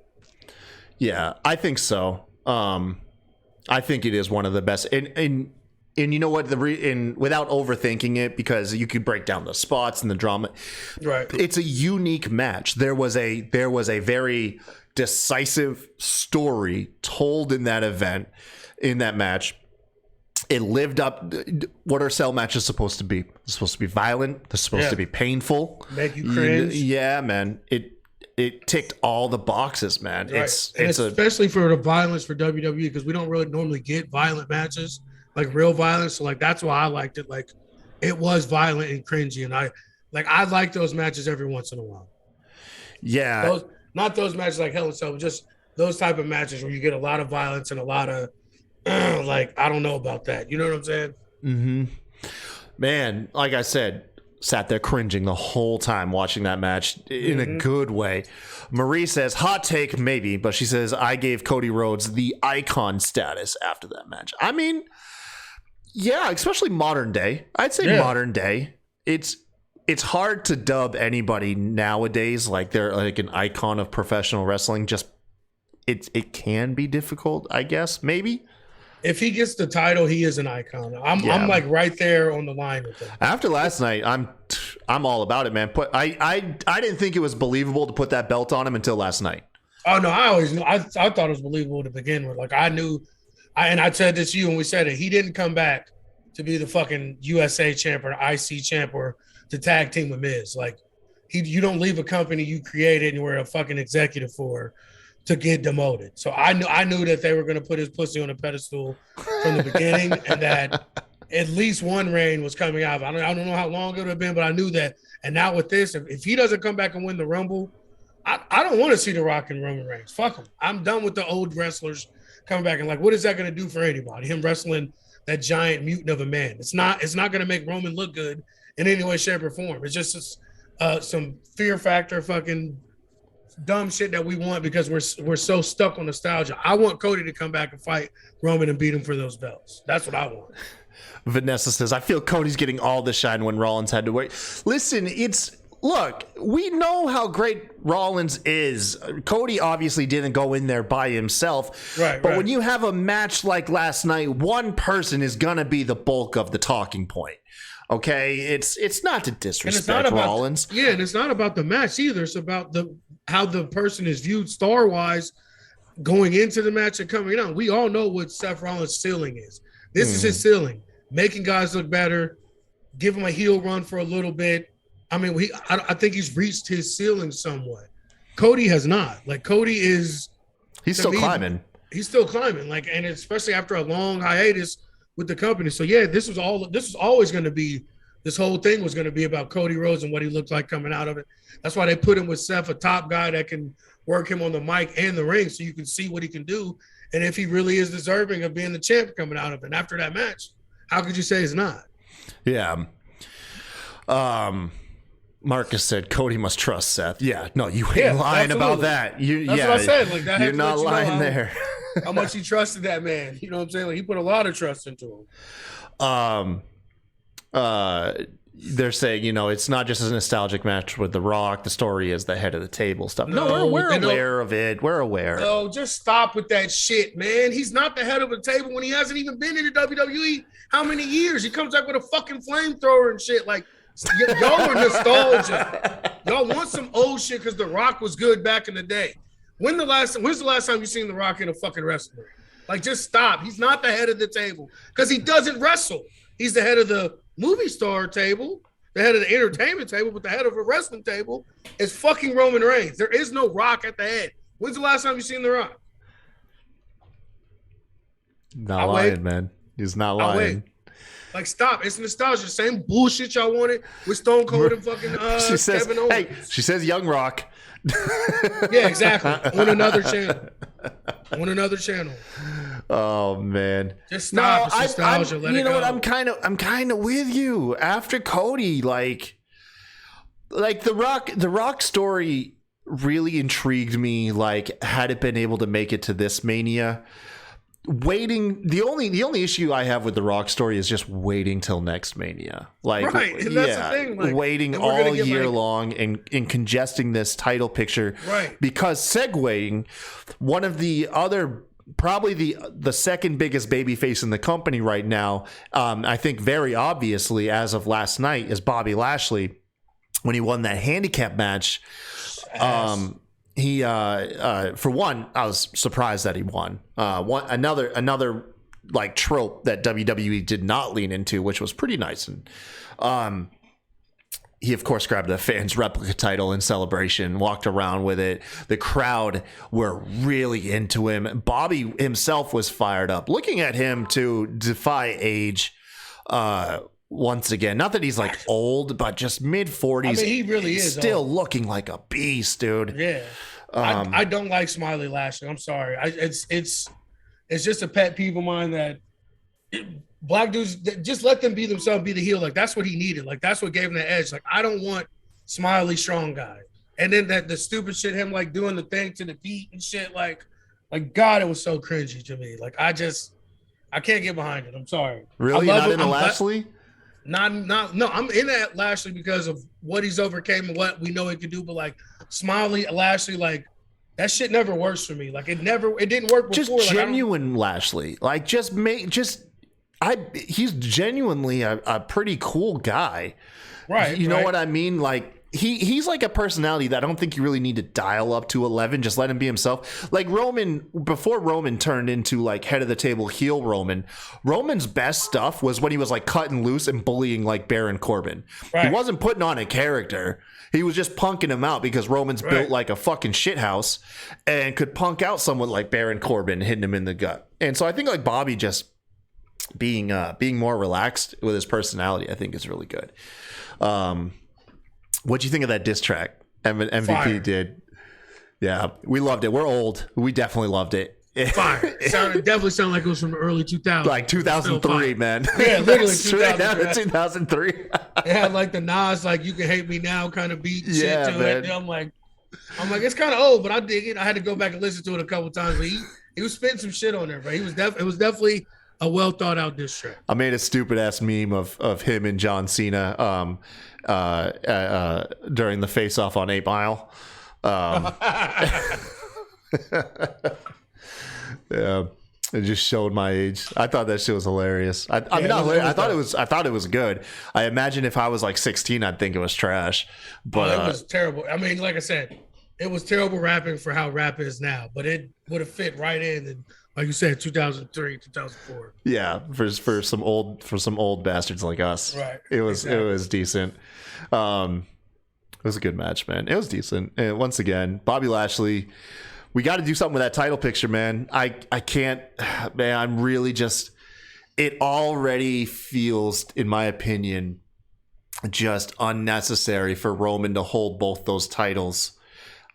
[SPEAKER 2] Yeah, I think so. I think it is one of the best, and you know what? Without overthinking it, because you could break down the spots and the drama.
[SPEAKER 3] Right.
[SPEAKER 2] It's a unique match. There was a very decisive story told in that event, in that match. It lived up. What are Cell matches supposed to be? They're supposed to be violent. They're supposed to be painful.
[SPEAKER 3] Make you cringe.
[SPEAKER 2] Yeah, man. It ticked all the boxes, man.
[SPEAKER 3] Right. It's especially for the violence for WWE, because we don't really normally get violent matches, like real violence. So like that's why I liked it. Like it was violent and cringy, and I like those matches every once in a while.
[SPEAKER 2] Yeah.
[SPEAKER 3] Not those matches like Hell in a Cell, but just those type of matches where you get a lot of violence and a lot of like, I don't know about that. You know what I'm saying?
[SPEAKER 2] Mm-hmm. Man, like I said, sat there cringing the whole time watching that match in a good way. Marie says, hot take, maybe, but she says, I gave Cody Rhodes the icon status after that match. I mean, yeah, especially modern day. I'd say modern day. It's hard to dub anybody nowadays like they're like an icon of professional wrestling. Just it can be difficult, I guess, maybe.
[SPEAKER 3] If he gets the title, he is an icon. I'm like right there on the line with him.
[SPEAKER 2] After last night, I'm all about it, man. I didn't think it was believable to put that belt on him until last night.
[SPEAKER 3] Oh no, I always knew. I thought it was believable to begin with. Like I knew, and I said this to you when we said it. He didn't come back to be the fucking USA champ or IC champ or to tag team with Miz. Like you don't leave a company you created and were a fucking executive for to get demoted. So I knew that they were going to put his pussy on a pedestal from the beginning, and that at least one reign was coming out. I don't know how long it would have been, but I knew that. And now with this, if he doesn't come back and win the Rumble, I don't want to see The Rock and Roman Reigns. Fuck him. I'm done with the old wrestlers coming back. And like, what is that going to do for anybody? Him wrestling that giant mutant of a man. It's not going to make Roman look good in any way, shape, or form. It's just some fear factor fucking dumb shit that we want because we're so stuck on nostalgia. I want Cody to come back and fight Roman and beat him for those belts. That's what I want.
[SPEAKER 2] Vanessa says, I feel Cody's getting all the shine when Rollins had to wait. Listen, look, we know how great Rollins is. Cody obviously didn't go in there by himself. Right. But when you have a match like last night, one person is going to be the bulk of the talking point. Okay? It's not to disrespect Rollins.
[SPEAKER 3] Yeah, and it's not about the match either. It's about how the person is viewed star-wise going into the match and coming out. We all know what Seth Rollins' ceiling is. This is his ceiling. Making guys look better, give him a heel run for a little bit. I mean, I think he's reached his ceiling somewhat. Cody has not. Like, Cody is...
[SPEAKER 2] He's still climbing.
[SPEAKER 3] He's still climbing. Like, and especially after a long hiatus with the company. So, yeah, this was always going to be... This whole thing was going to be about Cody Rhodes and what he looked like coming out of it. That's why they put him with Seth, a top guy that can work him on the mic and the ring so you can see what he can do. And if he really is deserving of being the champ coming out of it. And after that match, how could you say it's not?
[SPEAKER 2] Yeah. Marcus said Cody must trust Seth. Yeah, no, you ain't lying about that. That's what I said. Like, that
[SPEAKER 3] you're
[SPEAKER 2] not lying there.
[SPEAKER 3] How much he trusted that man. You know what I'm saying? Like, he put a lot of trust into him.
[SPEAKER 2] They're saying, it's not just a nostalgic match with The Rock. The story is the head of the table stuff. No, we're aware of it. We're aware.
[SPEAKER 3] No, just stop with that shit, man. He's not the head of the table when he hasn't even been in the WWE. How many years? He comes up with a fucking flamethrower and shit. Like, y'all are nostalgia. Y'all want some old shit because The Rock was good back in the day. When's the last time you seen The Rock in a fucking wrestling? Like, just stop. He's not the head of the table because he doesn't wrestle. He's the head of the movie star table, the head of the entertainment table, but the head of a wrestling table is fucking Roman Reigns. There is no Rock at the head. When's the last time you seen The Rock?
[SPEAKER 2] Not lying, man. He's not lying.
[SPEAKER 3] Like, stop. It's nostalgia. Same bullshit y'all wanted with Stone Cold and fucking Kevin Owens.
[SPEAKER 2] Hey, she says Young Rock.
[SPEAKER 3] Yeah, exactly. On another channel.
[SPEAKER 2] Oh man.
[SPEAKER 3] Just stop. It's nostalgia. Let it go.
[SPEAKER 2] What? I'm kind of with you. After Cody, like the Rock story really intrigued me. Like, had it been able to make it to this Mania, waiting. The only issue I have with the Rock story is just waiting till next Mania. Like,
[SPEAKER 3] right. And that's the thing. Like,
[SPEAKER 2] waiting all year long and congesting this title picture.
[SPEAKER 3] Right.
[SPEAKER 2] Because segueing, one of the other, probably the second biggest babyface in the company right now, I think very obviously as of last night, is Bobby Lashley. When he won that handicap match, he for one, I was surprised that he won. Another like trope that WWE did not lean into, which was pretty nice. And he of course grabbed the fans replica title in celebration, walked around with it. The crowd were really into him. Bobby himself was fired up, looking at him to defy age. Once again, not that he's like old, but just mid-40s. I
[SPEAKER 3] mean, he really is
[SPEAKER 2] still
[SPEAKER 3] old.
[SPEAKER 2] Looking like a beast, dude.
[SPEAKER 3] Yeah, I don't like Smiley Lashley. I'm sorry. It's just a pet peeve of mine that black dudes, just let them be themselves, be the heel. Like that's what he needed. Like that's what gave him the edge. Like I don't want smiley strong guy. And then the stupid shit, him like doing the thing to the feet and shit. Like God, it was so cringy to me. Like I can't get behind it. I'm sorry.
[SPEAKER 2] Really, not into Lashley?
[SPEAKER 3] No. I'm in that Lashley because of what he's overcame and what we know he can do. But like Smiley, Lashley, like that shit never works for me. Like it didn't work before.
[SPEAKER 2] Just genuine Lashley. Like he's genuinely a pretty cool guy.
[SPEAKER 3] Right.
[SPEAKER 2] You know what I mean? Like he's like a personality that I don't think you really need to dial up to 11. Just let him be himself. Like Roman, before Roman turned into like head of the table heel Roman's best stuff was when he was like cutting loose and bullying like Baron Corbin. Right. He wasn't putting on a character. He was just punking him out because Roman's built like a fucking shithouse and could punk out someone like Baron Corbin, hitting him in the gut. And so I think like Bobby just being more relaxed with his personality, I think is really good. What'd you think of that diss track MVP Fire. Did? Yeah, we loved it. We're old. We definitely loved it.
[SPEAKER 3] Fire. It definitely sounded like it was from the early 2000s.
[SPEAKER 2] Like 2003, man.
[SPEAKER 3] Yeah, literally
[SPEAKER 2] straight out of 2003.
[SPEAKER 3] It had like the Nas, like you can hate me now kind of beat shit to it. And I'm like, it's kind of old, but I dig it. I had to go back and listen to it a couple times. But he was spitting some shit on there, but it was definitely a well thought out diss track.
[SPEAKER 2] I made a stupid ass meme of him and John Cena during the face off on 8 Mile. Yeah, it just showed my age. I thought that shit was hilarious. I thought it was good. I imagine if I was like 16, I'd think it was trash. But
[SPEAKER 3] it was terrible. I mean, like I said, it was terrible rapping for how rap is now. But it would have fit right in. And like you said, 2003, 2004.
[SPEAKER 2] Yeah, for some old bastards like us.
[SPEAKER 3] Right.
[SPEAKER 2] It was decent. It was a good match, man. It was decent. And once again, Bobby Lashley. We got to do something with that title picture, man. I can't, man. I'm really just. It already feels, in my opinion, just unnecessary for Roman to hold both those titles.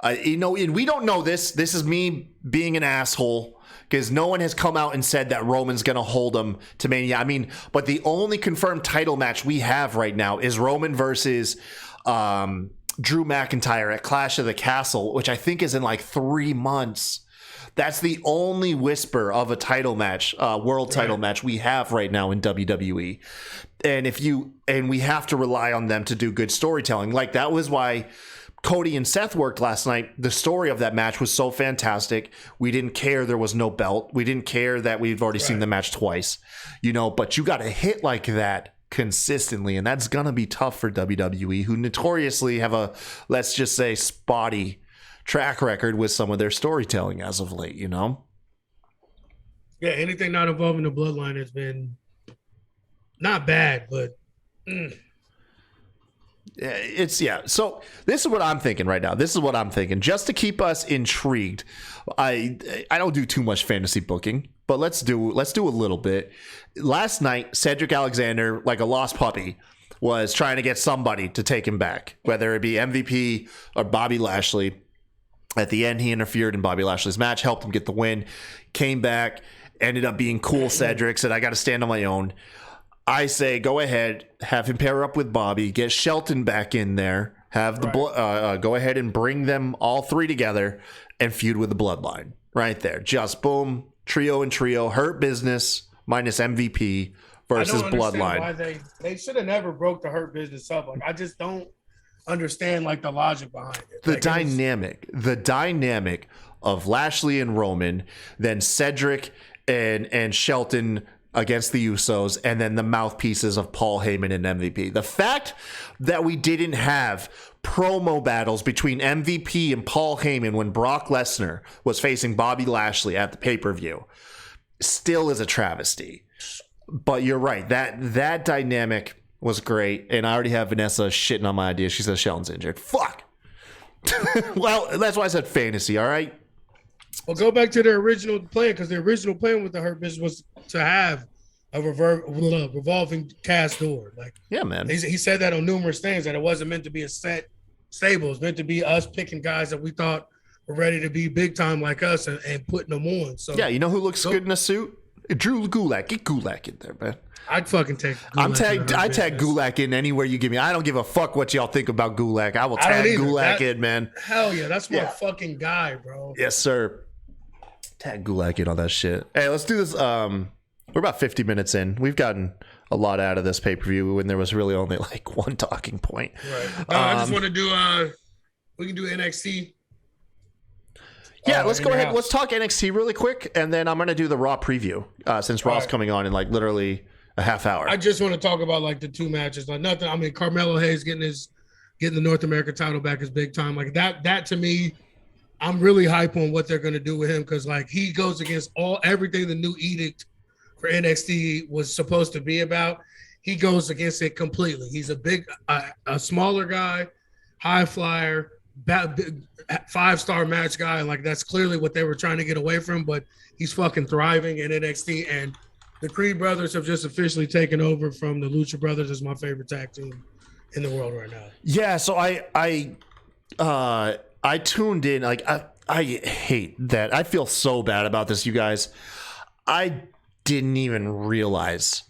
[SPEAKER 2] And we don't know this. This is me being an asshole because no one has come out and said that Roman's going to hold him to Mania. I mean, but the only confirmed title match we have right now is Roman versus Drew McIntyre at Clash of the Castle, which I think is in like 3 months. That's the only whisper of a title match, world title match we have right now in WWE. And we have to rely on them to do good storytelling. Like that was why Cody and Seth worked last night. The story of that match was so fantastic. We didn't care there was no belt. We didn't care that we've already seen the match twice, but you got a hit like that consistently, and that's gonna be tough for WWE, who notoriously have a, let's just say, spotty track record with some of their storytelling as of late. Yeah,
[SPEAKER 3] anything not involving the bloodline has been not bad, but
[SPEAKER 2] So this is what I'm thinking right now. Just to keep us intrigued. I don't do too much fantasy booking, but let's do a little bit. Last night, Cedric Alexander, like a lost puppy, was trying to get somebody to take him back, whether it be MVP or Bobby Lashley. At the end, he interfered in Bobby Lashley's match, helped him get the win, came back, ended up being cool. Cedric said, I got to stand on my own. I say, go ahead, have him pair up with Bobby, get Shelton back in there, have the go ahead and bring them all three together and feud with the Bloodline right there. Just boom, trio and trio, Hurt Business minus MVP versus Bloodline.
[SPEAKER 3] Why they should have never broke the Hurt Business up. Like I just don't understand like the logic behind it.
[SPEAKER 2] The dynamic of Lashley and Roman, then Cedric and Shelton against the Usos, and then the mouthpieces of Paul Heyman and MVP. The fact that we didn't have promo battles between MVP and Paul Heyman when Brock Lesnar was facing Bobby Lashley at the pay-per-view still is a travesty. But you're right. That dynamic was great, and I already have Vanessa shitting on my idea. She says Shelton's injured. Fuck. Well, that's why I said fantasy, all right?
[SPEAKER 3] Well, go back to the original plan, because the original plan with the Hurt Business was to have a revolving cast door. Like,
[SPEAKER 2] yeah, man.
[SPEAKER 3] He said that on numerous things, that it wasn't meant to be a set stable. It's meant to be us picking guys that we thought were ready to be big time like us and putting them on. So
[SPEAKER 2] yeah, you know who looks good in a suit? Drew Gulak. Get Gulak in there, man.
[SPEAKER 3] I'd fucking take Gulak.
[SPEAKER 2] I tag Gulak in anywhere you give me. I don't give a fuck what y'all think about Gulak. I will tag Gulak in, man.
[SPEAKER 3] Hell yeah, that's my fucking guy, bro.
[SPEAKER 2] Yes, sir. Tag Gulak in all that shit. Hey, let's do this. We're about 50 minutes in. We've gotten a lot out of this pay-per-view when there was really only like one talking point.
[SPEAKER 3] Right. No, I just want to do we can do NXT.
[SPEAKER 2] Yeah, let's go ahead. Let's talk NXT really quick, and then I'm gonna do the Raw preview since Raw's coming on in like literally a half hour.
[SPEAKER 3] I just want to talk about like the two matches, like nothing. I mean, Carmelo Hayes getting the North American title back is big time. Like that to me, I'm really hype on what they're gonna do with him because like he goes against everything the new edict for NXT was supposed to be about. He goes against it completely. He's a smaller guy, high flyer, 5-star match guy. Like that's clearly what they were trying to get away from. But he's fucking thriving in NXT, and the Creed brothers have just officially taken over from the Lucha Brothers as my favorite tag team in the world right now.
[SPEAKER 2] Yeah, so I tuned in. Like I hate that. I feel so bad about this, you guys. I didn't even realize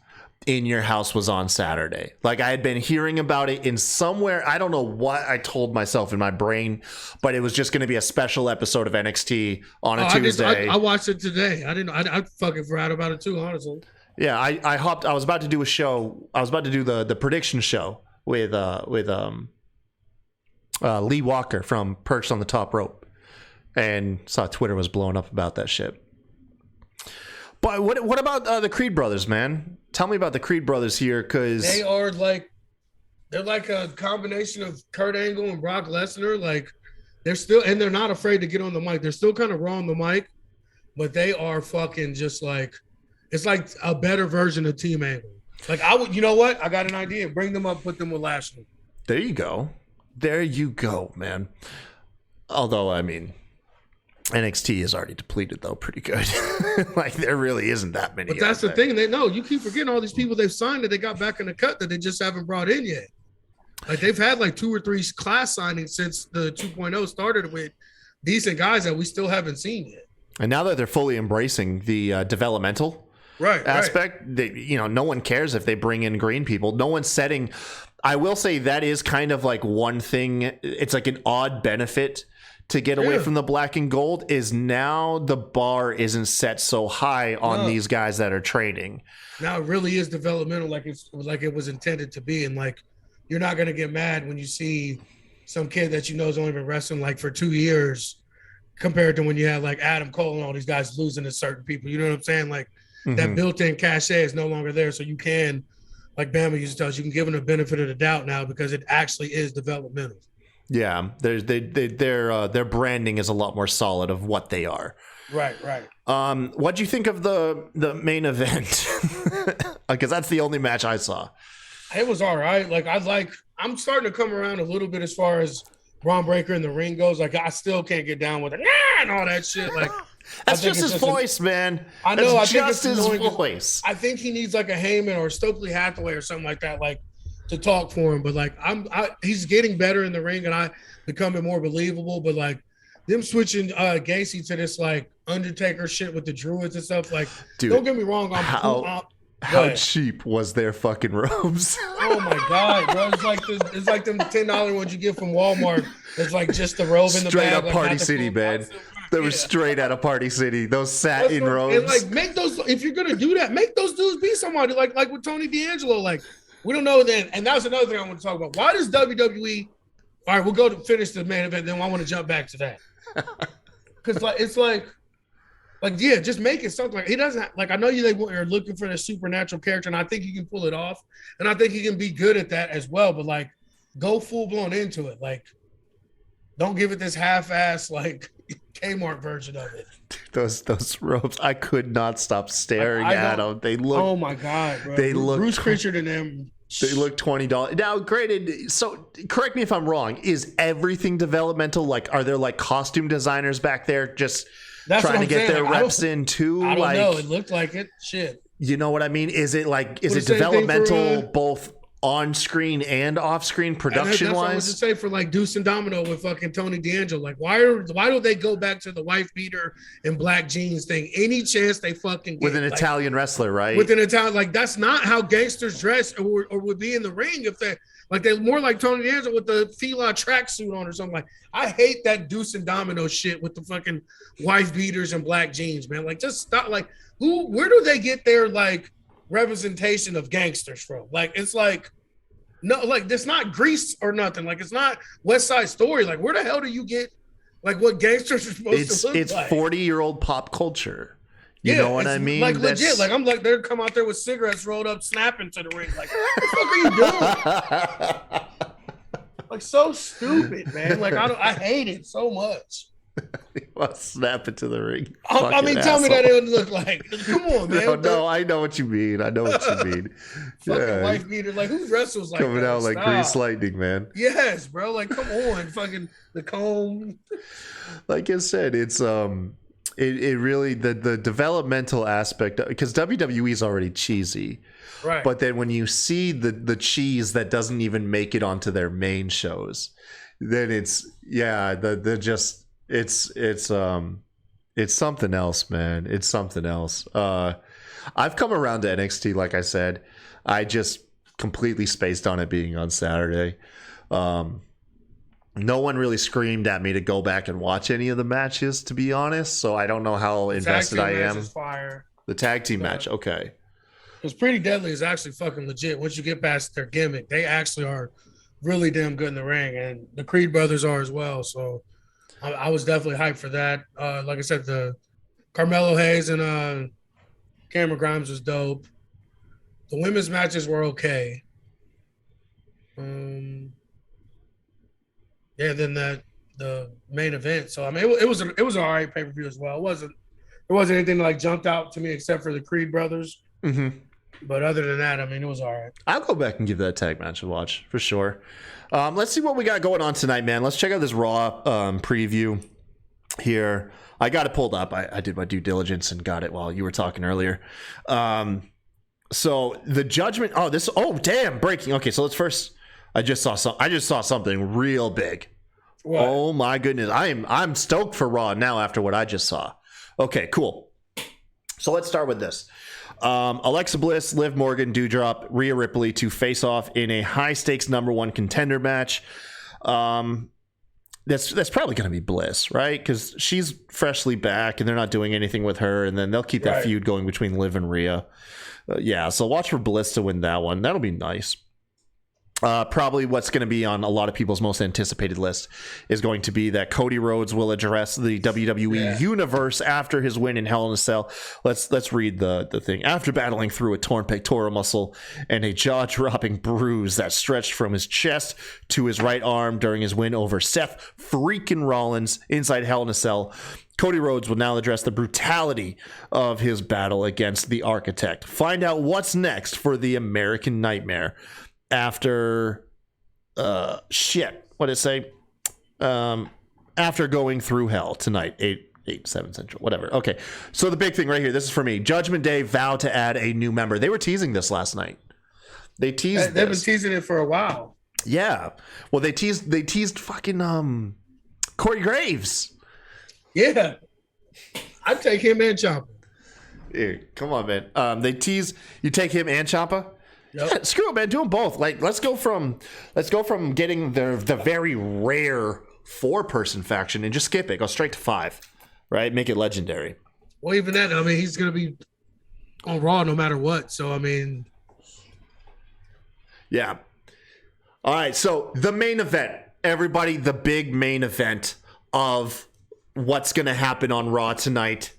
[SPEAKER 2] In Your House was on Saturday. Like I had been hearing about it in somewhere. I don't know what I told myself in my brain, but it was just going to be a special episode of NXT on a Tuesday.
[SPEAKER 3] I watched it today. I fucking forgot about it too, honestly.
[SPEAKER 2] Yeah, I hopped. I was about to do a show. I was about to do the prediction show with Lee Walker from Perks on the Top Rope, and saw Twitter was blowing up about that shit. But what about the Creed brothers, man? Tell me about the Creed brothers here, because
[SPEAKER 3] they're like a combination of Kurt Angle and Brock Lesnar. Like they're not afraid to get on the mic. They're still kind of raw on the mic, but they are fucking just like, it's like a better version of Team Angle. Like you know what? I got an idea. Bring them up, put them with Lashley.
[SPEAKER 2] There you go, man. Although I mean, NXT is already depleted though, pretty good. Like there really isn't that many.
[SPEAKER 3] But that's the thing. They know you keep forgetting all these people they've signed that they got back in the cut that they just haven't brought in yet. Like they've had like 2 or 3 class signings since the 2.0 started with decent guys that we still haven't seen yet.
[SPEAKER 2] And now that they're fully embracing the developmental aspect, no one cares if they bring in green people. No one's setting. I will say that is kind of like one thing. It's like an odd benefit to get away from the black and gold is now the bar isn't set so high on these guys that are training. Now
[SPEAKER 3] it really is developmental, like it was intended to be. And like, you're not going to get mad when you see some kid that you know has only been wrestling like for 2 years compared to when you had like Adam Cole and all these guys losing to certain people. You know what I'm saying? Like that built-in cachet is no longer there. So you can, like Bama used to tell us, you can give them the benefit of the doubt now because it actually is developmental.
[SPEAKER 2] Yeah, their branding is a lot more solid of what they are.
[SPEAKER 3] Right.
[SPEAKER 2] What'd you think of the main event? Because that's the only match I saw.
[SPEAKER 3] It was all right. Like I'm starting to come around a little bit as far as Braun Breaker in the ring goes. Like I still can't get down with it and all that shit. Like
[SPEAKER 2] that's just his voice, man.
[SPEAKER 3] I know.
[SPEAKER 2] That's just his voice.
[SPEAKER 3] I think he needs like a Heyman or Stokely Hathaway or something like that. Like to talk for him, but like he's getting better in the ring and I becoming more believable. But like them switching Gacy to this like Undertaker shit with the Druids and stuff, like dude, don't get me wrong,
[SPEAKER 2] how cheap was their fucking robes?
[SPEAKER 3] Oh my god, bro! It's like them $10 ones you get from Walmart. It's like just the robe in the
[SPEAKER 2] straight
[SPEAKER 3] bag,
[SPEAKER 2] up Party City, man. They were straight out of Party City. Those satin robes.
[SPEAKER 3] And like make those, if you're gonna do that, make those dudes be somebody like with Tony D'Angelo. Like we don't know then, and that's another thing I want to talk about. Why does WWE? All right, we'll go to finish the main event. Then I want to jump back to that because like it's like yeah, just make it something. Like he doesn't like. I know are looking for the supernatural character, and I think he can pull it off, and I think he can be good at that as well. But like, go full blown into it. Like, don't give it this half-ass like Kmart version of it.
[SPEAKER 2] Those robes, I could not stop staring at them. They look.
[SPEAKER 3] Oh my god, bro.
[SPEAKER 2] They look.
[SPEAKER 3] Bruce Pritchard and them.
[SPEAKER 2] They look $20. Now, granted, so correct me if I'm wrong. Is everything developmental? Like, are there like costume designers back there just trying to get their reps in too?
[SPEAKER 3] I don't know. It looked like it. Shit.
[SPEAKER 2] You know what I mean? Is it developmental both on screen and off screen production
[SPEAKER 3] That's what I was
[SPEAKER 2] wise.
[SPEAKER 3] to say for like Deuce and Domino with fucking Tony D'Angelo. Like, why don't they go back to the wife beater and black jeans thing? Any chance they fucking get,
[SPEAKER 2] With an Italian wrestler, right?
[SPEAKER 3] With an Italian, like that's not how gangsters dress or would be in the ring if they're more like Tony D'Angelo with the Fila tracksuit on or something. Like, I hate that Deuce and Domino shit with the fucking wife beaters and black jeans, man. Like, just stop. Like, where do they get their like representation of gangsters from? Like, it's like, no, like it's not Grease or nothing. Like, it's not West Side Story. Like, where the hell do you get like what gangsters are supposed to look
[SPEAKER 2] it's
[SPEAKER 3] like?
[SPEAKER 2] 40-year-old pop culture. You know what I mean?
[SPEAKER 3] Like legit. Like, I'm like, they're come out there with cigarettes rolled up, snapping to the ring. Like, what the fuck are you doing? Like, so stupid, man. Like, I hate it so much.
[SPEAKER 2] Well, snap it to the ring.
[SPEAKER 3] I mean, tell me that it would look like. Come on, man.
[SPEAKER 2] No, I know what you mean.
[SPEAKER 3] Fucking wife beater. Like, who wrestles like
[SPEAKER 2] coming
[SPEAKER 3] that?
[SPEAKER 2] out like Grease Lightning, man.
[SPEAKER 3] Yes, bro. Like, come on, fucking the comb.
[SPEAKER 2] Like I said, it's it really the developmental aspect, because WWE is already cheesy,
[SPEAKER 3] Right.
[SPEAKER 2] but then when you see the cheese that doesn't even make it onto their main shows, then it's something else, man. It's something else. I've come around to NXT, like I said. I just completely spaced on it being on Saturday. No one really screamed at me to go back and watch any of the matches, to be honest. So I don't know how invested I am.
[SPEAKER 3] Fire.
[SPEAKER 2] The tag team match, okay.
[SPEAKER 3] Because Pretty Deadly is actually fucking legit. Once you get past their gimmick, they actually are really damn good in the ring, and the Creed brothers are as well. So I was definitely hyped for that. Like I said, the Carmelo Hayes and Cameron Grimes was dope. The women's matches were okay. Yeah, then the main event. So I mean, it was an all right pay-per-view as well. It wasn't anything that like jumped out to me except for the Creed brothers.
[SPEAKER 2] Mm-hmm.
[SPEAKER 3] But other than that, I mean, it was all right.
[SPEAKER 2] I'll go back and give that tag match a watch for sure. Let's see what we got going on tonight, man. Let's check out this Raw preview here. I got it pulled up. I did my due diligence and got it while you were talking earlier. So the Judgment. Damn, breaking. Okay, so let's first. I just saw something real big.
[SPEAKER 3] What?
[SPEAKER 2] Oh my goodness. I'm stoked for Raw now after what I just saw. Okay, cool. So let's start with this. Alexa Bliss, Liv Morgan, Doudrop, Rhea Ripley to face off in a high-stakes #1 contender match. That's probably going to be Bliss, right? Because she's freshly back, and they're not doing anything with her, and then they'll keep that feud going between Liv and Rhea. So watch for Bliss to win that one. That'll be nice. Probably what's going to be on a lot of people's most anticipated list is going to be that Cody Rhodes will address the WWE Universe after his win in Hell in a Cell. Let's read the thing. After battling through a torn pectoral muscle and a jaw-dropping bruise that stretched from his chest to his right arm during his win over Seth freaking Rollins inside Hell in a Cell, Cody Rhodes will now address the brutality of his battle against the Architect. Find out what's next for the American Nightmare after what did it say? After going through hell tonight, 7 Central, whatever. Okay, so the big thing right here, this is for me. Judgment Day vowed to add a new member. They were teasing this last night. They've been
[SPEAKER 3] teasing it for a while.
[SPEAKER 2] Yeah. Well, they teased fucking Corey Graves.
[SPEAKER 3] Yeah. I'd take him and Ciampa.
[SPEAKER 2] Dude, come on, man. They tease you take him and Ciampa?
[SPEAKER 3] Yep.
[SPEAKER 2] Yeah, screw it, man. Do them both. Like, let's go from getting the very rare 4-person faction and just skip it. Go straight to 5, right? Make it legendary.
[SPEAKER 3] Well, even that, I mean, he's gonna be on Raw no matter what. So I mean,
[SPEAKER 2] yeah. All right. So the main event, everybody, the big main event of what's gonna happen on Raw tonight.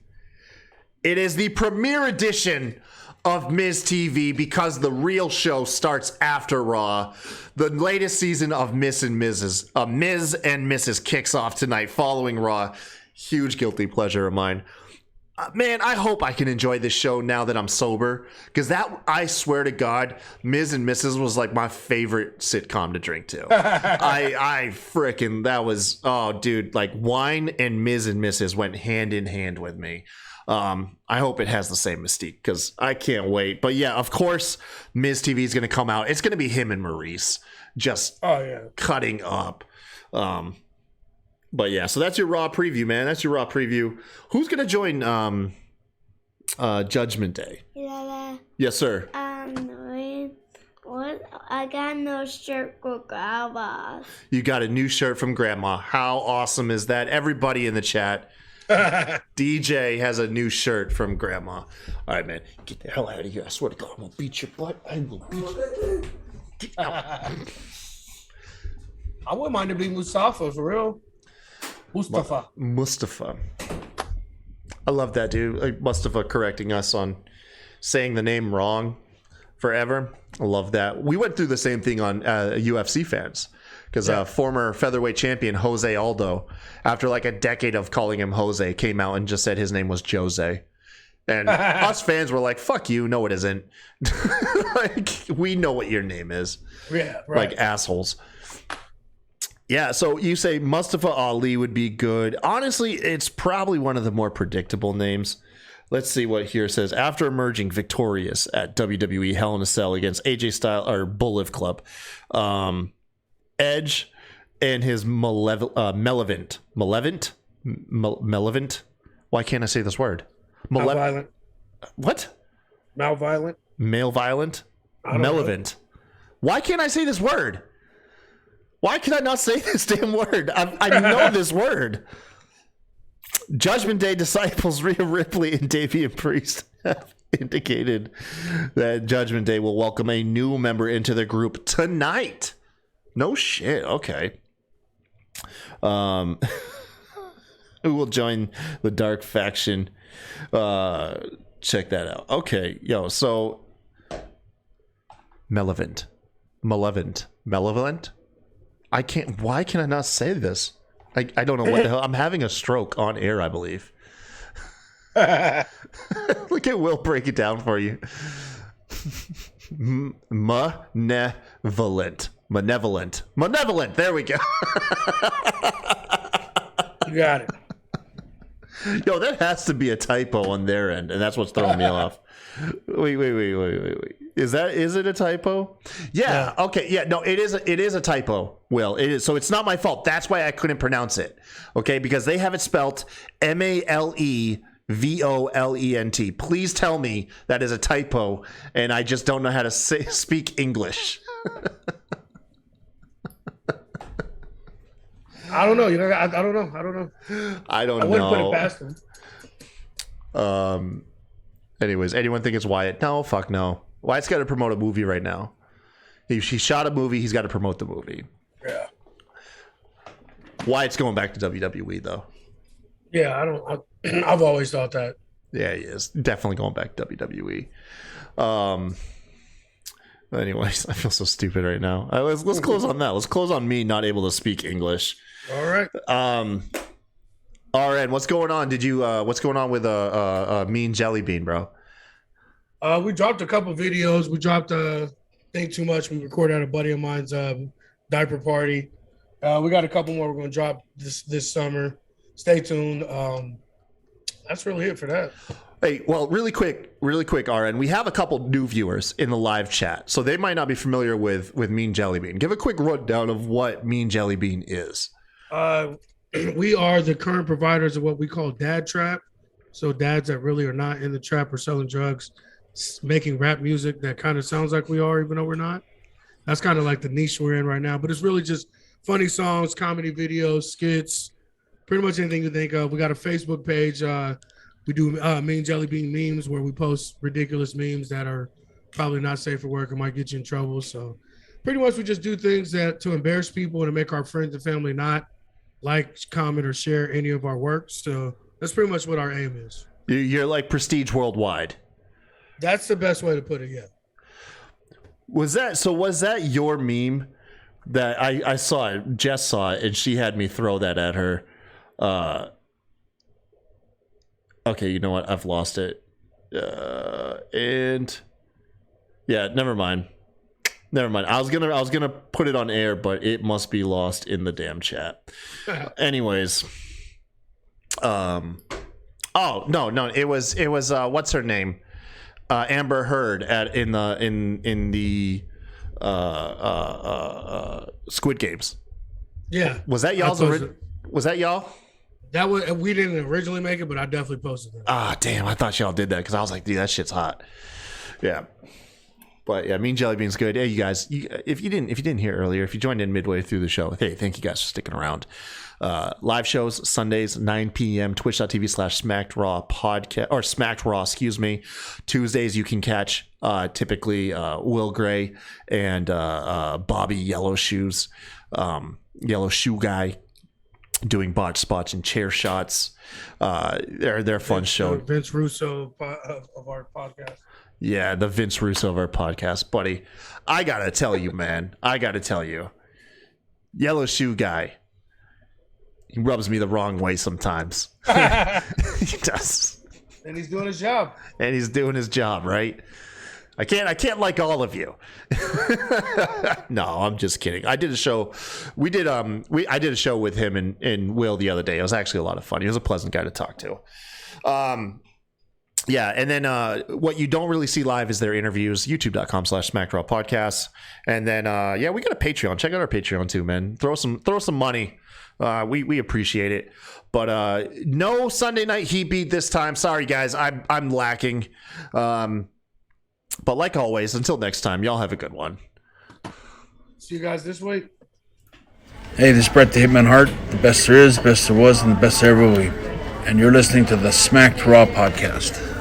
[SPEAKER 2] It is the premiere edition of Miz TV, because the real show starts after Raw. The latest season of Miz and Mrs. kicks off tonight following Raw. Huge guilty pleasure of mine. Man, I hope I can enjoy this show now that I'm sober, because I swear to God, Miz and Mrs. was like my favorite sitcom to drink to. That was, oh dude, like wine and Miz and Mrs. went hand in hand with me. I hope it has the same mystique because I can't wait. But yeah, of course, Miz TV is going to come out. It's going to be him and Maurice just cutting up. But yeah, so that's your Raw preview, man. That's your Raw preview. Who's going to join Judgment Day?
[SPEAKER 4] Yeah.
[SPEAKER 2] Yes, sir.
[SPEAKER 4] What? I got no shirt for Grandma.
[SPEAKER 2] You got a new shirt from Grandma. How awesome is that? Everybody in the chat. DJ has a new shirt from Grandma. All right, man. Get the hell out of here. I swear to God, I'm going to beat your butt. I will beat you. Get out.
[SPEAKER 3] I wouldn't mind it being Mustafa, for real.
[SPEAKER 2] Mustafa. I love that, dude. Like Mustafa correcting us on saying the name wrong forever. I love that. We went through the same thing on UFC fans because former featherweight champion Jose Aldo, after like a decade of calling him Jose, came out and just said his name was Jose. And us fans were like, fuck you. No, it isn't. Like, we know what your name is.
[SPEAKER 3] Yeah, right.
[SPEAKER 2] Like assholes. Yeah, so you say Mustafa Ali would be good. Honestly, it's probably one of the more predictable names. Let's see what here says. After emerging victorious at WWE Hell in a Cell against AJ Styles or Bullet Club, Edge and his malevolent. Why can't I say this word?
[SPEAKER 3] Malviolent.
[SPEAKER 2] What?
[SPEAKER 3] Malviolent.
[SPEAKER 2] Male violent. Malevolent. Why can't I say this word? Why can I not say this damn word? I know this word. Judgment Day disciples Rhea Ripley and Damian Priest have indicated that Judgment Day will welcome a new member into the group tonight. No shit. Okay. Who will join the Dark Faction? Check that out. Okay. Yo, so Malevolent. Why can I not say this? I don't know what the hell. I'm having a stroke on air, I believe. Look at Will break it down for you. Malevolent. There we go.
[SPEAKER 3] You got it.
[SPEAKER 2] Yo, that has to be a typo on their end, and that's what's throwing me off. Wait. Is it a typo? Yeah. Okay. Yeah. No, it is a typo. Will, it is. So it's not my fault. That's why I couldn't pronounce it. Okay, because they have it spelt Malevolent. Please tell me that is a typo, and I just don't know how to speak English.
[SPEAKER 3] I don't know. You know, I don't know.
[SPEAKER 2] I don't know.
[SPEAKER 3] I wouldn't put it past them.
[SPEAKER 2] Anyways, anyone think it's Wyatt? No, fuck no. Wyatt's got to promote a movie right now. If he shot a movie, he's got to promote the movie.
[SPEAKER 3] Yeah.
[SPEAKER 2] Wyatt's going back to WWE though.
[SPEAKER 3] Yeah, I've always thought that.
[SPEAKER 2] Yeah, he is definitely going back to WWE. Anyways, I feel so stupid right now. Let's close on that. Let's close on me not able to speak English.
[SPEAKER 3] All right.
[SPEAKER 2] All right. What's going on? What's going on with Mean Jelly Bean, bro?
[SPEAKER 3] We dropped a couple videos. We dropped Think Too Much. We recorded at a buddy of mine's diaper party. We got a couple more we're going to drop this summer. Stay tuned. That's really it for that.
[SPEAKER 2] Hey, well, really quick, RN. We have a couple new viewers in the live chat, so they might not be familiar with Mean Jelly Bean. Give a quick rundown of what Mean Jelly Bean is.
[SPEAKER 3] We are the current providers of what we call dad trap. So dads that really are not in the trap or selling drugs, making rap music that kind of sounds like we are, even though we're not. That's kind of like the niche we're in right now. But it's really just funny songs, comedy videos, skits, pretty much anything you think of. We got a Facebook page. We do Mean Jelly Bean memes where we post ridiculous memes that are probably not safe for work and might get you in trouble. So pretty much we just do things that to embarrass people and to make our friends and family not like, comment, or share any of our work. So that's pretty much what our aim is.
[SPEAKER 2] You're like Prestige Worldwide.
[SPEAKER 3] That's the best way to put it, yeah.
[SPEAKER 2] Was that your meme that I saw it? Jess saw it, and she had me throw that at her. Okay, you know what? I've lost it. And yeah, never mind. I was gonna put it on air, but it must be lost in the damn chat. Anyways, Oh no, it was what's her name? Amber Heard in the Squid Games.
[SPEAKER 3] Yeah.
[SPEAKER 2] Was that y'all's? Was that y'all?
[SPEAKER 3] That was, we didn't originally make it, but I definitely posted that.
[SPEAKER 2] Ah, damn! I thought y'all did that because I was like, dude, that shit's hot. Yeah. But yeah, Mean Jelly Bean's good. Hey, you guys, if you didn't hear earlier, if you joined in midway through the show, hey, thank you guys for sticking around. Live shows Sundays 9 p.m. Twitch.tv/Smacked Raw podcast or Smacked Raw, excuse me. Tuesdays you can catch typically Will Gray and Bobby Yellow Shoe Guy doing botch spots and chair shots. They're fun show.
[SPEAKER 3] Vince Russo of our podcast.
[SPEAKER 2] Yeah, the Vince Russo of our podcast, buddy. I gotta tell you, man. Yellow Shoe Guy. He rubs me the wrong way sometimes. He does.
[SPEAKER 3] And he's doing his job.
[SPEAKER 2] And he's doing his job, right? I can't like all of you. No, I'm just kidding. I did a show. I did a show with him and Will the other day. It was actually a lot of fun. He was a pleasant guy to talk to. Yeah, and then what you don't really see live is their interviews, youtube.com/SmackDraw Podcasts. And then, we got a Patreon. Check out our Patreon too, man. Throw some money. We appreciate it. But no Sunday Night Heat beat this time. Sorry, guys. I'm lacking. But like always, until next time, y'all have a good one.
[SPEAKER 3] See you guys this week.
[SPEAKER 1] Hey, this is Bret the Hitman Hart, the best there is, best there was, and the best there ever will be. And you're listening to the Smacked Raw podcast.